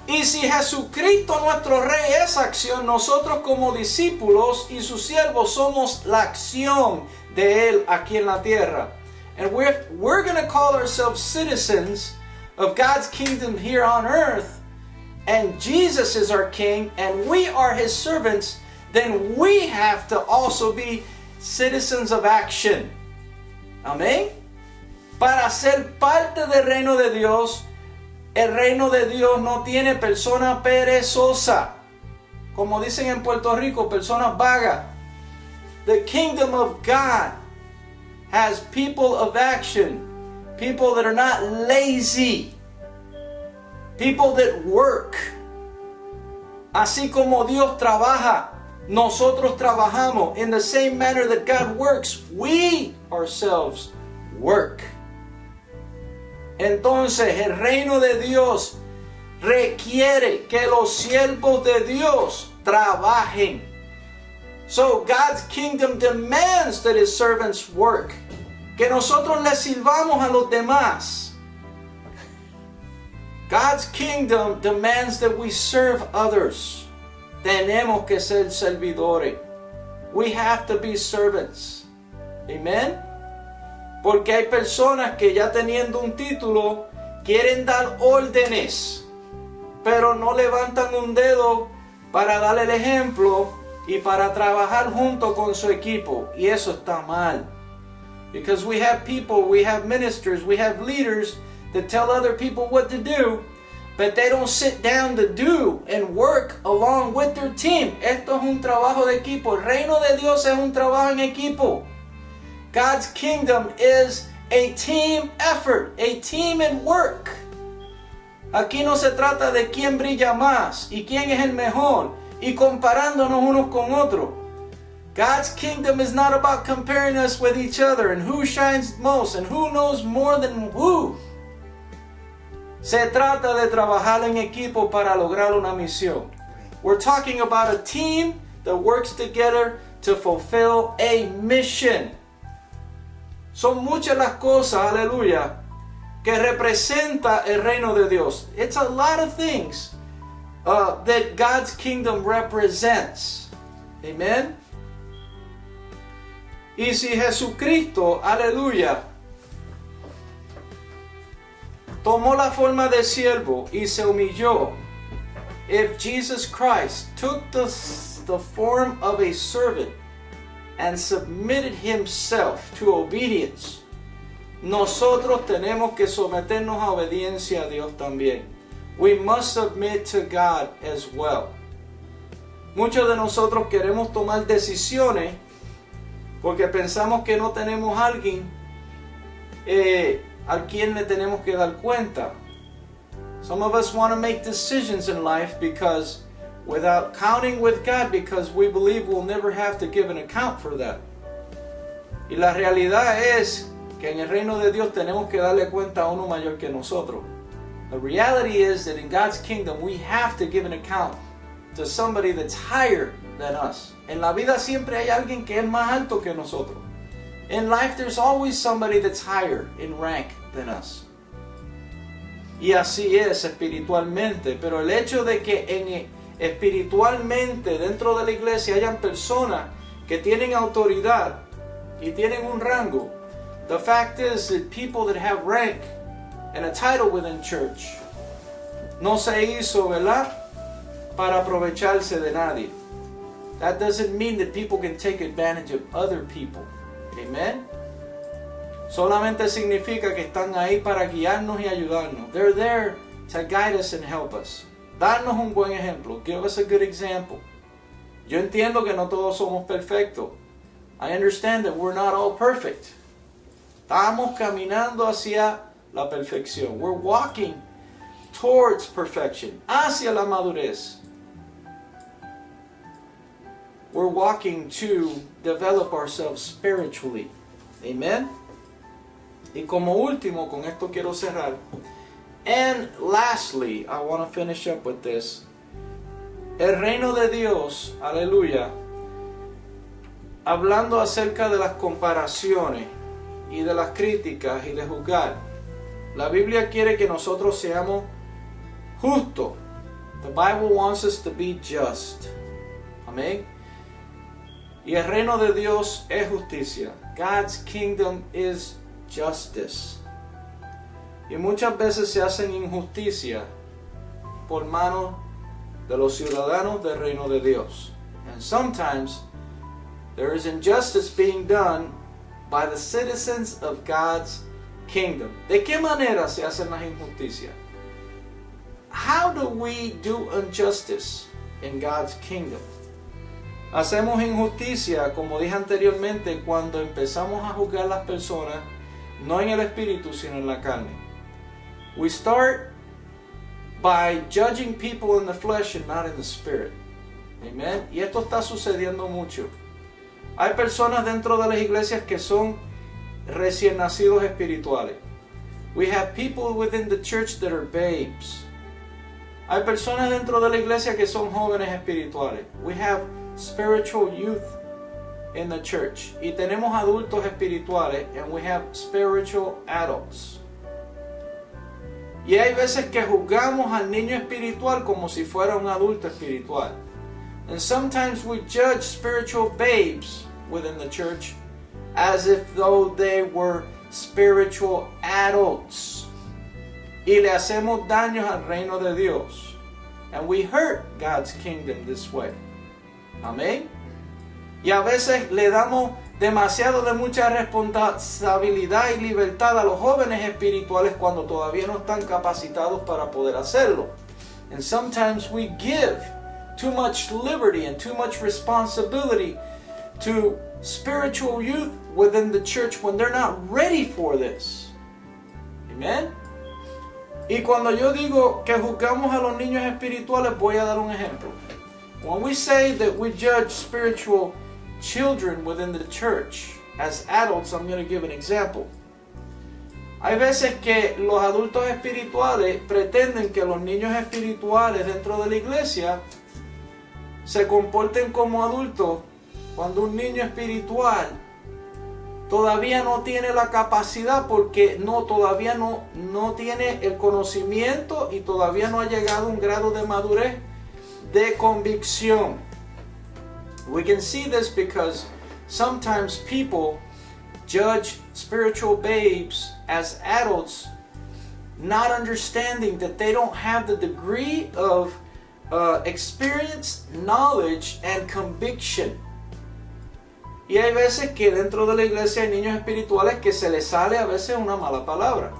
Y si Jesucristo nuestro Rey es acción, nosotros como discípulos y sus siervos somos la acción de Él aquí en la tierra. And we're going to call ourselves citizens of God's kingdom here on earth, and Jesus is our King, and we are His servants, then we have to also be citizens of action. Amén. Para ser parte del reino de Dios, el reino de Dios no tiene persona perezosa. Como dicen en Puerto Rico, personas vagas. The kingdom of God has people of action. People that are not lazy. People that work. Así como Dios trabaja, nosotros trabajamos. In the same manner that God works, we ourselves work. Entonces el reino de Dios requiere que los siervos de Dios trabajen. So God's kingdom demands that his servants work. Que nosotros le sirvamos a los demás. God's kingdom demands that we serve others. Tenemos que ser servidores. We have to be servants. Amen. Porque hay personas que ya teniendo un título quieren dar órdenes, pero no levantan un dedo para dar el ejemplo y para trabajar junto con su equipo. Y eso está mal. Because we have people, we have ministers, we have leaders that tell other people what to do, but they don't sit down to do and work along with their team. Esto es un trabajo de equipo. El reino de Dios es un trabajo en equipo. God's kingdom is a team effort, a team and work. Aquí no se trata de quién brilla más y quién es el mejor y comparándonos unos con otros. God's kingdom is not about comparing us with each other and who shines most and who knows more than who. Se trata de trabajar en equipo para lograr una misión. We're talking about a team that works together to fulfill a mission. Son muchas las cosas, aleluya, que representa el reino de Dios. It's a lot of things that God's kingdom represents. Amen. Y si Jesucristo, aleluya, tomó la forma de siervo y se humilló, if Jesus Christ took the form of a servant and submitted himself to obedience, nosotros tenemos que someternos a obediencia a Dios también. We must submit to God as well. Muchos de nosotros queremos tomar decisiones porque pensamos que no tenemos a alguien a quien le tenemos que dar cuenta. Some of us want to make decisions in life because without counting with God, because we believe we'll never have to give an account for that. Y la realidad es que en el reino de Dios tenemos que darle cuenta a uno mayor que nosotros. The reality is that in God's kingdom we have to give an account to somebody that's higher than us. En la vida siempre hay alguien que es más alto que nosotros. In life there's always somebody that's higher in rank than us. Y así es espiritualmente, pero el hecho de que espiritualmente dentro de la iglesia hayan personas que tienen autoridad y tienen un rango, the fact is that people that have rank and a title within church no se hizo, ¿verdad?, para aprovecharse de nadie. That doesn't mean that people can take advantage of other people. Amen. Solamente significa que están ahí para guiarnos y ayudarnos. They're there to guide us and help us. Darnos un buen ejemplo. Give us a good example. Yo entiendo que no todos somos perfectos. I understand that we're not all perfect. Estamos caminando hacia la perfección. We're walking towards perfection. Hacia la madurez. We're walking to develop ourselves spiritually. Amen. Y como último, con esto quiero cerrar. And lastly, I want to finish up with this. El reino de Dios, aleluya, hablando acerca de las comparaciones y de las críticas y de juzgar. La Biblia quiere que nosotros seamos justos. The Bible wants us to be just. Amén. Y el reino de Dios es justicia. God's kingdom is justice. Y muchas veces se hacen injusticia por mano de los ciudadanos del reino de Dios. And sometimes there is injustice being done by the citizens of God's kingdom. ¿De qué manera se hacen las injusticias? How do we do injustice in God's kingdom? Hacemos injusticia, como dije anteriormente, cuando empezamos a juzgar a las personas, no en el espíritu, sino en la carne. We start by judging people in the flesh and not in the spirit. Amen. Y esto está sucediendo mucho. Hay personas dentro de las iglesias que son recién nacidos espirituales. We have people within the church that are babes. Hay personas dentro de la iglesia que son jóvenes espirituales. We have spiritual youth in the church. Y tenemos adultos espirituales, and we have spiritual adults. Y hay veces que juzgamos al niño espiritual como si fuera un adulto espiritual. And sometimes we judge spiritual babes within the church as if though they were spiritual adults. Y le hacemos daños al reino de Dios. And we hurt God's kingdom this way. Amén. Y a veces le damos demasiado de mucha responsabilidad y libertad a los jóvenes espirituales cuando todavía no están capacitados para poder hacerlo. And sometimes we give too much liberty and too much responsibility to spiritual youth within the church when they're not ready for this. Amen. Y cuando yo digo que juzgamos a los niños espirituales, voy a dar un ejemplo. When we say that we judge spiritual children within the church as adults, I'm going to give an example. Hay veces que los adultos espirituales pretenden que los niños espirituales dentro de la iglesia se comporten como adultos cuando un niño espiritual todavía no tiene la capacidad porque todavía no tiene el conocimiento y todavía no ha llegado a un grado de madurez de convicción. We can see this because sometimes people judge spiritual babes as adults, not understanding that they don't have the degree of experience, knowledge, and conviction. Y hay veces que dentro de la iglesia hay niños espirituales que se les sale a veces una mala palabra.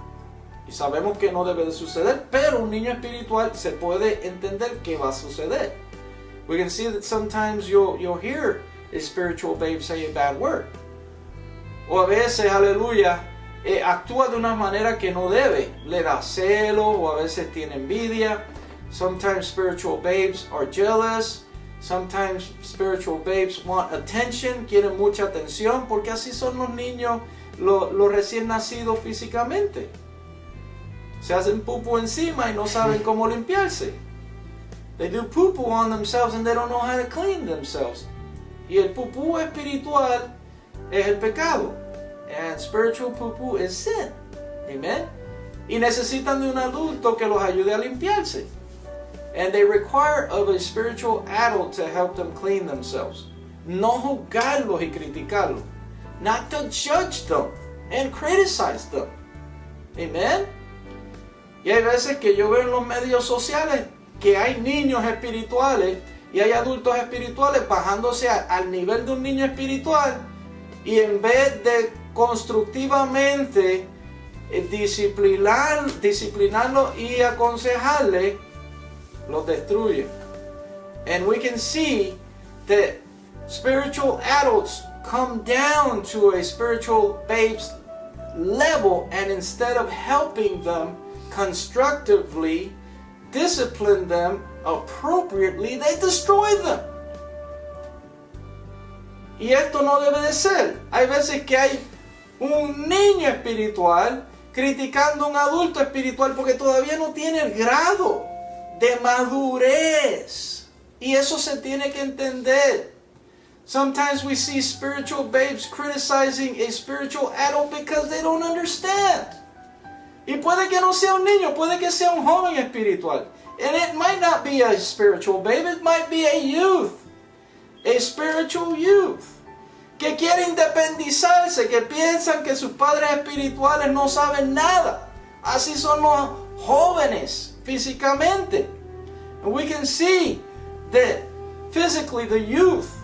Y sabemos que no debe de suceder, pero un niño espiritual se puede entender que va a suceder. We can see that sometimes you'll hear a spiritual babe say a bad word. O a veces, aleluya, actúa de una manera que no debe. Le da celo o a veces tiene envidia. Sometimes spiritual babes are jealous. Sometimes spiritual babes want attention, quieren mucha atención, porque así son los niños, los recién nacidos físicamente. Se hacen pupu encima y no saben cómo limpiarse. They do poo-poo on themselves and they don't know how to clean themselves. Y el pupú espiritual es el pecado. And spiritual poo-poo is sin. Amen. Y necesitan de un adulto que los ayude a limpiarse. And they require of a spiritual adult to help them clean themselves. No juzgarlos y criticarlos. Not to judge them and criticize them. Amen. Y hay veces que yo veo en los medios sociales que hay niños espirituales y hay adultos espirituales bajándose al nivel de un niño espiritual y en vez de constructivamente disciplinarlo y aconsejarle, los destruyen. And we can see that spiritual adults come down to a spiritual babe's level, and instead of helping them constructively, discipline them appropriately, they destroy them. Y esto no debe de ser. Hay veces que hay un niño espiritual criticando a un adulto espiritual porque todavía no tiene el grado de madurez. Y eso se tiene que entender. Sometimes we see spiritual babes criticizing a spiritual adult because they don't understand. Y puede que no sea un niño, puede que sea un joven espiritual. And it might not be a spiritual babe, it might be a youth. A spiritual youth. Que quiere independizarse, que piensan que sus padres espirituales no saben nada. Así son los jóvenes físicamente. And we can see that physically the youth,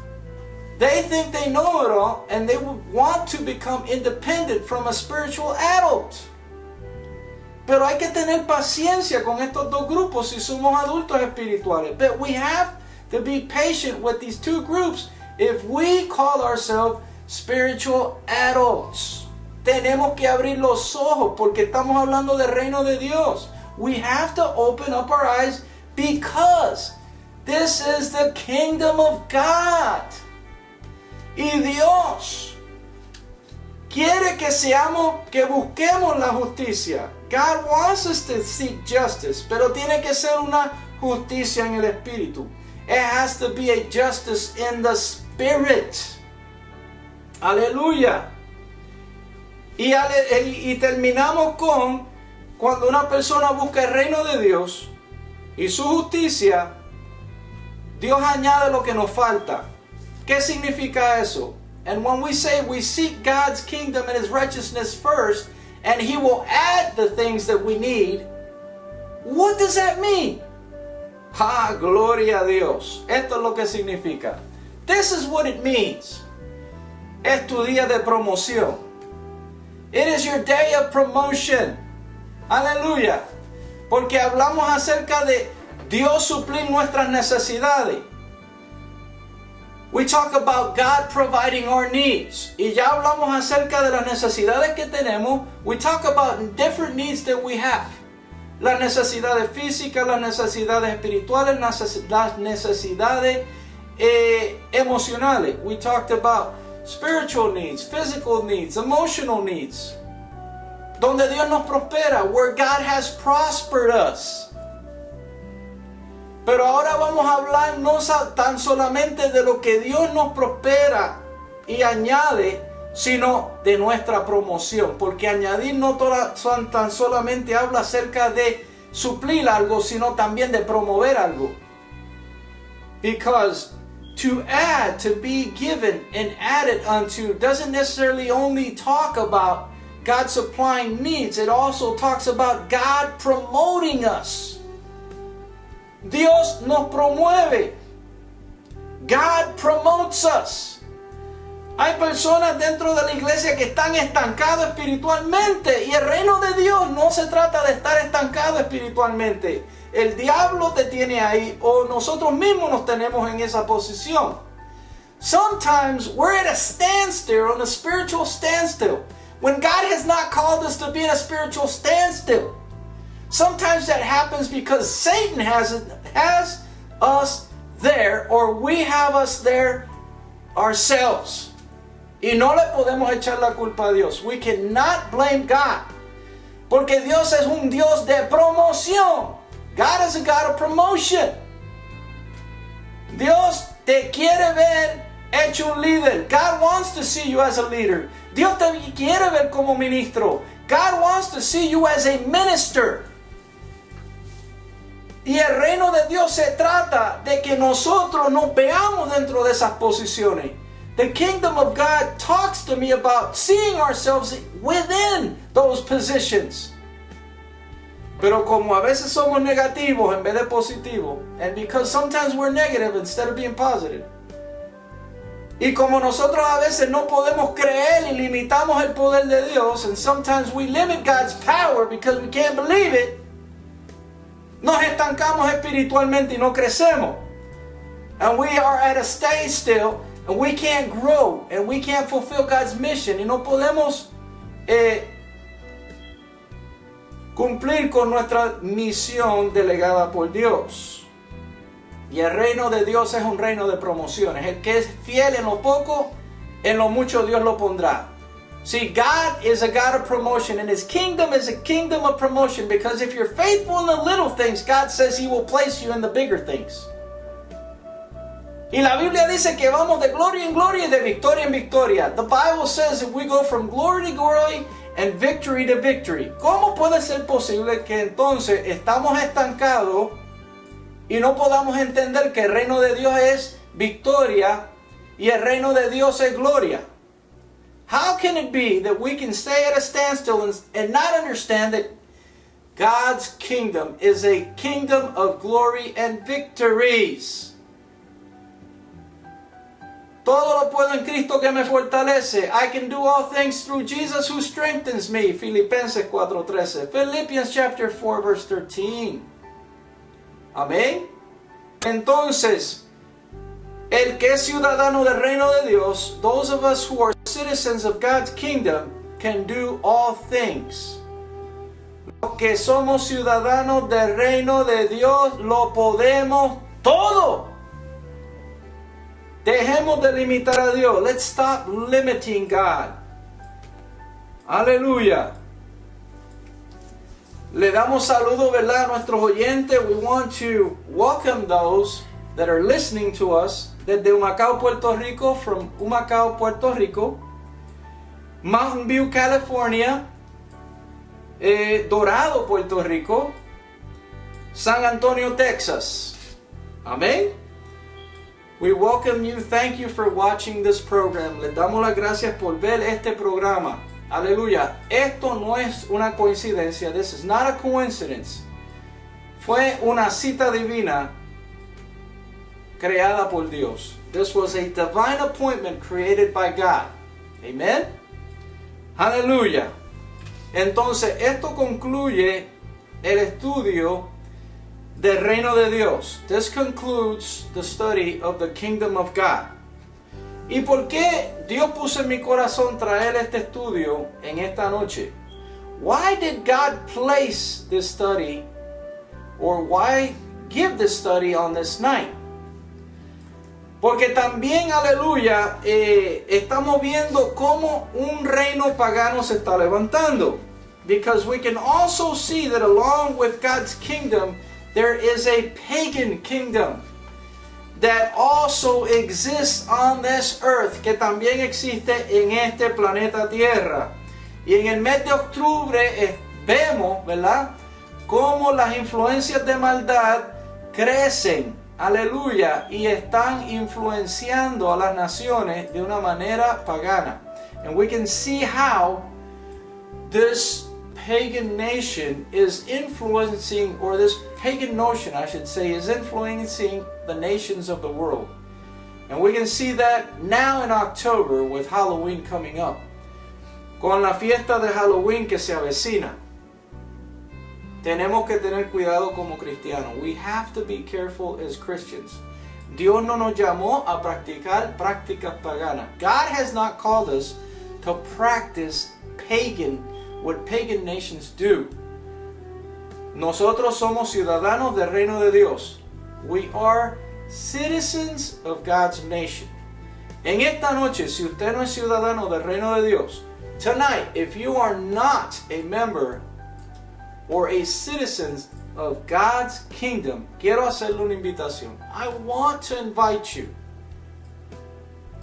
they think they know it all and they want to become independent from a spiritual adult. Pero hay que tener paciencia con estos dos grupos si somos adultos espirituales. But we have to be patient with these two groups if we call ourselves spiritual adults. Tenemos que abrir los ojos porque estamos hablando del reino de Dios. We have to open up our eyes because this is the kingdom of God. Y Dios quiere que busquemos la justicia. God wants us to seek justice, pero tiene que ser una justicia en el espíritu. It has to be a justice in the spirit. Aleluya. Y terminamos con cuando una persona busca el reino de Dios y su justicia, Dios añade lo que nos falta. ¿Qué significa eso? And when we say we seek God's kingdom and His righteousness first, and He will add the things that we need, what does that mean? Ah, gloria a Dios. Esto es lo que significa. This is what it means. Es tu día de promoción. It is your day of promotion. Aleluya. Porque hablamos acerca de Dios suplir nuestras necesidades. We talk about God providing our needs. Y ya hablamos acerca de las necesidades que tenemos. We talk about different needs that we have. Las necesidades físicas, las necesidades espirituales, las necesidades emocionales. We talked about spiritual needs, physical needs, emotional needs. Donde Dios nos prospera, where God has prospered us. Pero ahora vamos a hablar no tan solamente de lo que Dios nos prospera y añade, sino de nuestra promoción. Porque añadir no tan solamente habla acerca de suplir algo, sino también de promover algo. Because to add, to be given and added unto, doesn't necessarily only talk about God supplying needs. It also talks about God promoting us. Dios nos promueve. God promotes us. Hay personas dentro de la iglesia que están estancados espiritualmente, y el reino de Dios no se trata de estar estancado espiritualmente. El diablo te tiene ahí, o nosotros mismos nos tenemos en esa posición. Sometimes we're at a standstill, on a spiritual standstill, when God has not called us to be in a spiritual standstill. Sometimes that happens because Satan has us there, or we have us there ourselves. Y no le podemos echar la culpa a Dios. We cannot blame God. Porque Dios es un Dios de promoción. God is a God of promotion. Dios te quiere ver hecho un líder. God wants to see you as a leader. Dios te quiere ver como ministro. God wants to see you as a minister. Y el reino de Dios se trata de que nosotros nos veamos dentro de esas posiciones. The kingdom of God talks to me about seeing ourselves within those positions. Pero como a veces somos negativos en vez de positivos, and because sometimes we're negative instead of being positive, y como nosotros a veces no podemos creer y limitamos el poder de Dios, and sometimes we limit God's power because we can't believe it, nos estancamos espiritualmente y no crecemos. And we are at a standstill, and we can't grow, and we can't fulfill God's mission, y no podemos cumplir con nuestra misión delegada por Dios. Y el reino de Dios es un reino de promociones. El que es fiel en lo poco, en lo mucho Dios lo pondrá. See, God is a God of promotion, and His kingdom is a kingdom of promotion, because if you're faithful in the little things, God says He will place you in the bigger things. Y la Biblia dice que vamos de gloria en gloria y de victoria en victoria. The Bible says that we go from glory to glory and victory to victory. ¿Cómo puede ser posible que entonces estamos estancados y no podamos entender que el reino de Dios es victoria y el reino de Dios es gloria? How can it be that we can stay at a standstill and not understand that God's kingdom is a kingdom of glory and victories? Todo lo puedo en Cristo que me fortalece. I can do all things through Jesus who strengthens me. Filipenses 4:13. Philippians chapter 4 verse 13. Amén. Entonces, el que es ciudadano del reino de Dios, those of us who are citizens of God's kingdom, can do all things. Los que somos ciudadanos del reino de Dios, lo podemos todo. Dejemos de limitar a Dios. Let's stop limiting God. Aleluya. Le damos saludo, ¿verdad?, a nuestros oyentes. We want to welcome those that are listening to us desde Humacao, Puerto Rico, from Humacao, Puerto Rico, Mountain View, California, Dorado, Puerto Rico, San Antonio, Texas. Amén. We welcome you. Thank you for watching this program. Les damos las gracias por ver este programa. Aleluya. Esto no es una coincidencia. This is not a coincidence. Fue una cita divina creada por Dios. This was a divine appointment created by God. Amen. Aleluya. Entonces, esto concluye el estudio del reino de Dios. This concludes the study of the kingdom of God. ¿Y por qué Dios puso en mi corazón traer este estudio en esta noche? Why did God place this study, or why give this study on this night? Porque también, aleluya, estamos viendo cómo un reino pagano se está levantando. Because we can also see that along with God's kingdom, there is a pagan kingdom that also exists on this earth, que también existe en este planeta Tierra. Y en el mes de octubre vemos, ¿verdad?, cómo las influencias de maldad crecen, aleluya, y están influenciando a las naciones de una manera pagana. And we can see how this pagan nation is influencing, or this pagan notion, I should say, is influencing the nations of the world. And we can see that now in October with Halloween coming up. Con la fiesta de Halloween que se avecina. Tenemos que tener cuidado como cristianos. We have to be careful as Christians. Dios no nos llamó a practicar prácticas paganas. God has not called us to practice what pagan nations do. Nosotros somos ciudadanos del reino de Dios. We are citizens of God's nation. En esta noche, si usted no es ciudadano del reino de Dios, tonight, if you are not a member or a citizen of God's kingdom, quiero hacerle una invitación. I want to invite you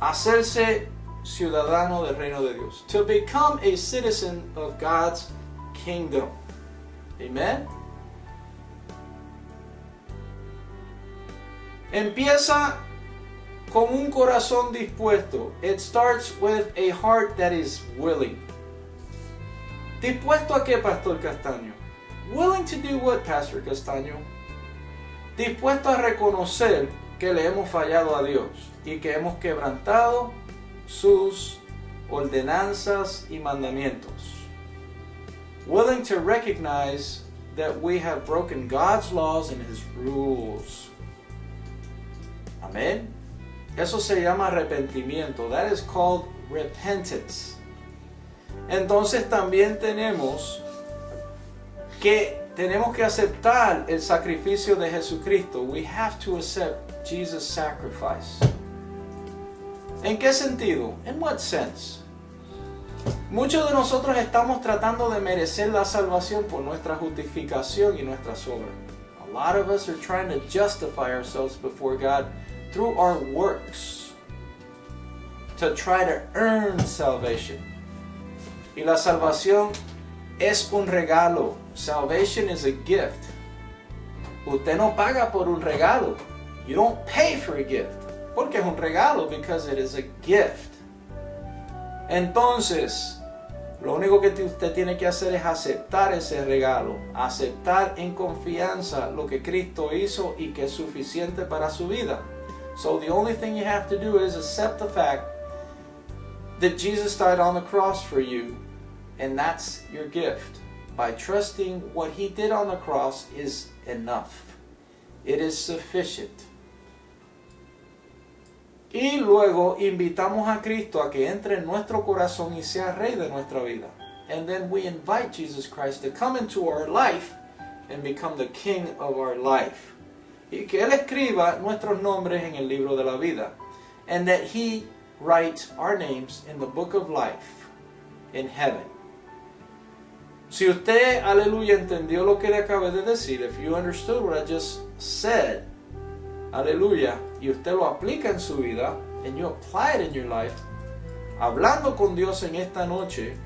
a hacerse ciudadano del reino de Dios, to become a citizen of God's kingdom. Amen. Empieza con un corazón dispuesto. It starts with a heart that is willing. ¿Dispuesto a qué, Pastor Castaño? Willing to do what, Pastor Castaño? Dispuesto a reconocer que le hemos fallado a Dios y que hemos quebrantado sus ordenanzas y mandamientos. Willing to recognize that we have broken God's laws and His rules. Amén. Eso se llama arrepentimiento. That is called repentance. Entonces también tenemos que aceptar el sacrificio de Jesucristo. We have to accept Jesus' sacrifice. ¿En qué sentido? In what sense? Muchos de nosotros estamos tratando de merecer la salvación por nuestra justificación y nuestras obras. A lot of us are trying to justify ourselves before God through our works, to try to earn salvation. Y la salvación es un regalo. Salvation is a gift. Usted no paga por un regalo. You don't pay for a gift. Porque es un regalo, because it is a gift. Entonces, lo único que usted tiene que hacer es aceptar ese regalo, aceptar en confianza lo que Cristo hizo y que es suficiente para su vida. So the only thing you have to do is accept the fact that Jesus died on the cross for you, and that's your gift. By trusting what He did on the cross is enough. It is sufficient. Y luego invitamos a Cristo a que entre en nuestro corazón y sea Rey de nuestra vida. And then we invite Jesus Christ to come into our life and become the King of our life. Y que Él escriba nuestros nombres en el libro de la vida. And that He write our names in the book of life in heaven. Si usted, aleluya, entendió lo que le acabé de decir, if you understood what I just said, aleluya, y usted lo aplica en su vida, and you apply it in your life, hablando con Dios en esta noche,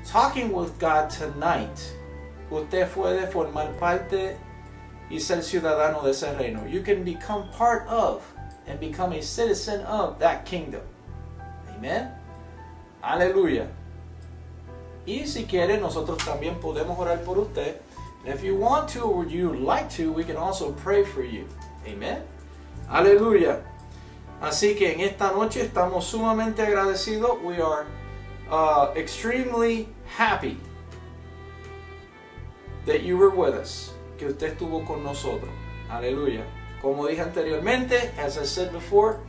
talking with God tonight, usted puede formar parte y ser ciudadano de ese reino. You can become part of and become a citizen of that kingdom. Amen. Aleluya. Y si quiere, nosotros también podemos orar por usted. And if you want to or you like to, we can also pray for you. Amen. Aleluya. Así que en esta noche estamos sumamente agradecidos. We are extremely happy that you were with us. Que usted estuvo con nosotros. Aleluya. Como dije anteriormente, as I said before,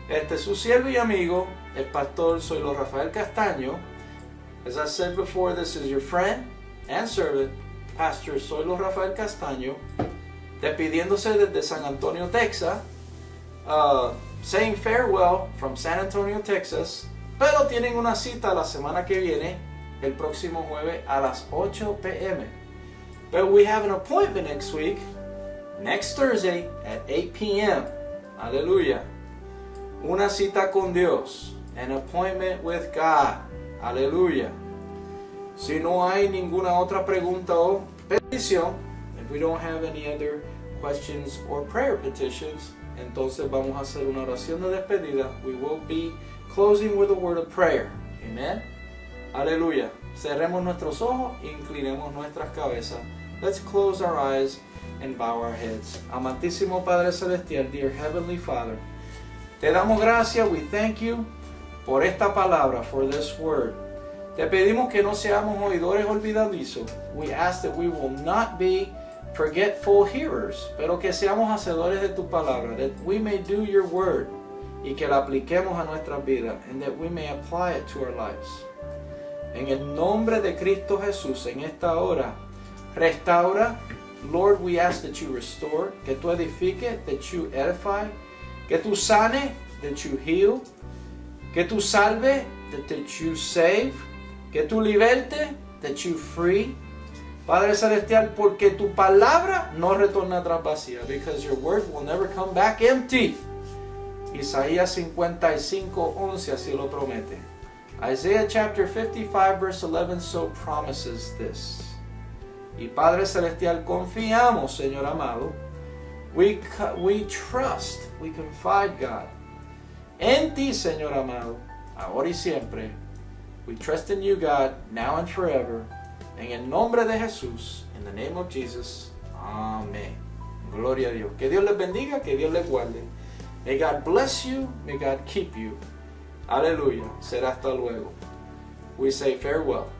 este es su siervo y amigo, el pastor Zoilo Rafael Castaño. As I said before, this is your friend and servant, Pastor Zoilo Rafael Castaño, despidiéndose desde San Antonio, Texas, saying farewell from San Antonio, Texas, pero tienen una cita la semana que viene, el próximo jueves a las 8 p.m. But we have an appointment next week, next Thursday at 8 p.m. Aleluya. Una cita con Dios. An appointment with God. Aleluya. Si no hay ninguna otra pregunta o petición, if we don't have any other questions or prayer petitions, entonces vamos a hacer una oración de despedida. We will be closing with a word of prayer. Amen. Aleluya. Cerremos nuestros ojos e inclinemos nuestras cabezas. Let's close our eyes and bow our heads. Amantísimo Padre Celestial, dear Heavenly Father, te damos gracias, we thank you por esta palabra, for this word. Te pedimos que no seamos oidores olvidadizos. We ask that we will not be forgetful hearers, pero que seamos hacedores de tu palabra, that we may do your word y que la apliquemos a nuestras vidas, and that we may apply it to our lives. En el nombre de Cristo Jesús, en esta hora, restaura. Lord, we ask that you restore, que tú edifiques, that you edify, que tú sane, that you heal, que tú salve, that you save, que tú liberte, that you free. Padre Celestial, porque tu palabra no retorna atrás vacía, because your word will never come back empty. Isaías 55:11 así lo promete. Isaiah chapter 55 verse 11 so promises this. Y Padre Celestial, confiamos, Señor amado. We trust, we confide, God, en ti, Señor amado, ahora y siempre. We trust in you, God, now and forever. En el nombre de Jesús, in the name of Jesus, amén. Gloria a Dios. Que Dios les bendiga, que Dios les guarde. May God bless you, may God keep you. Aleluya. Será hasta luego. We say farewell.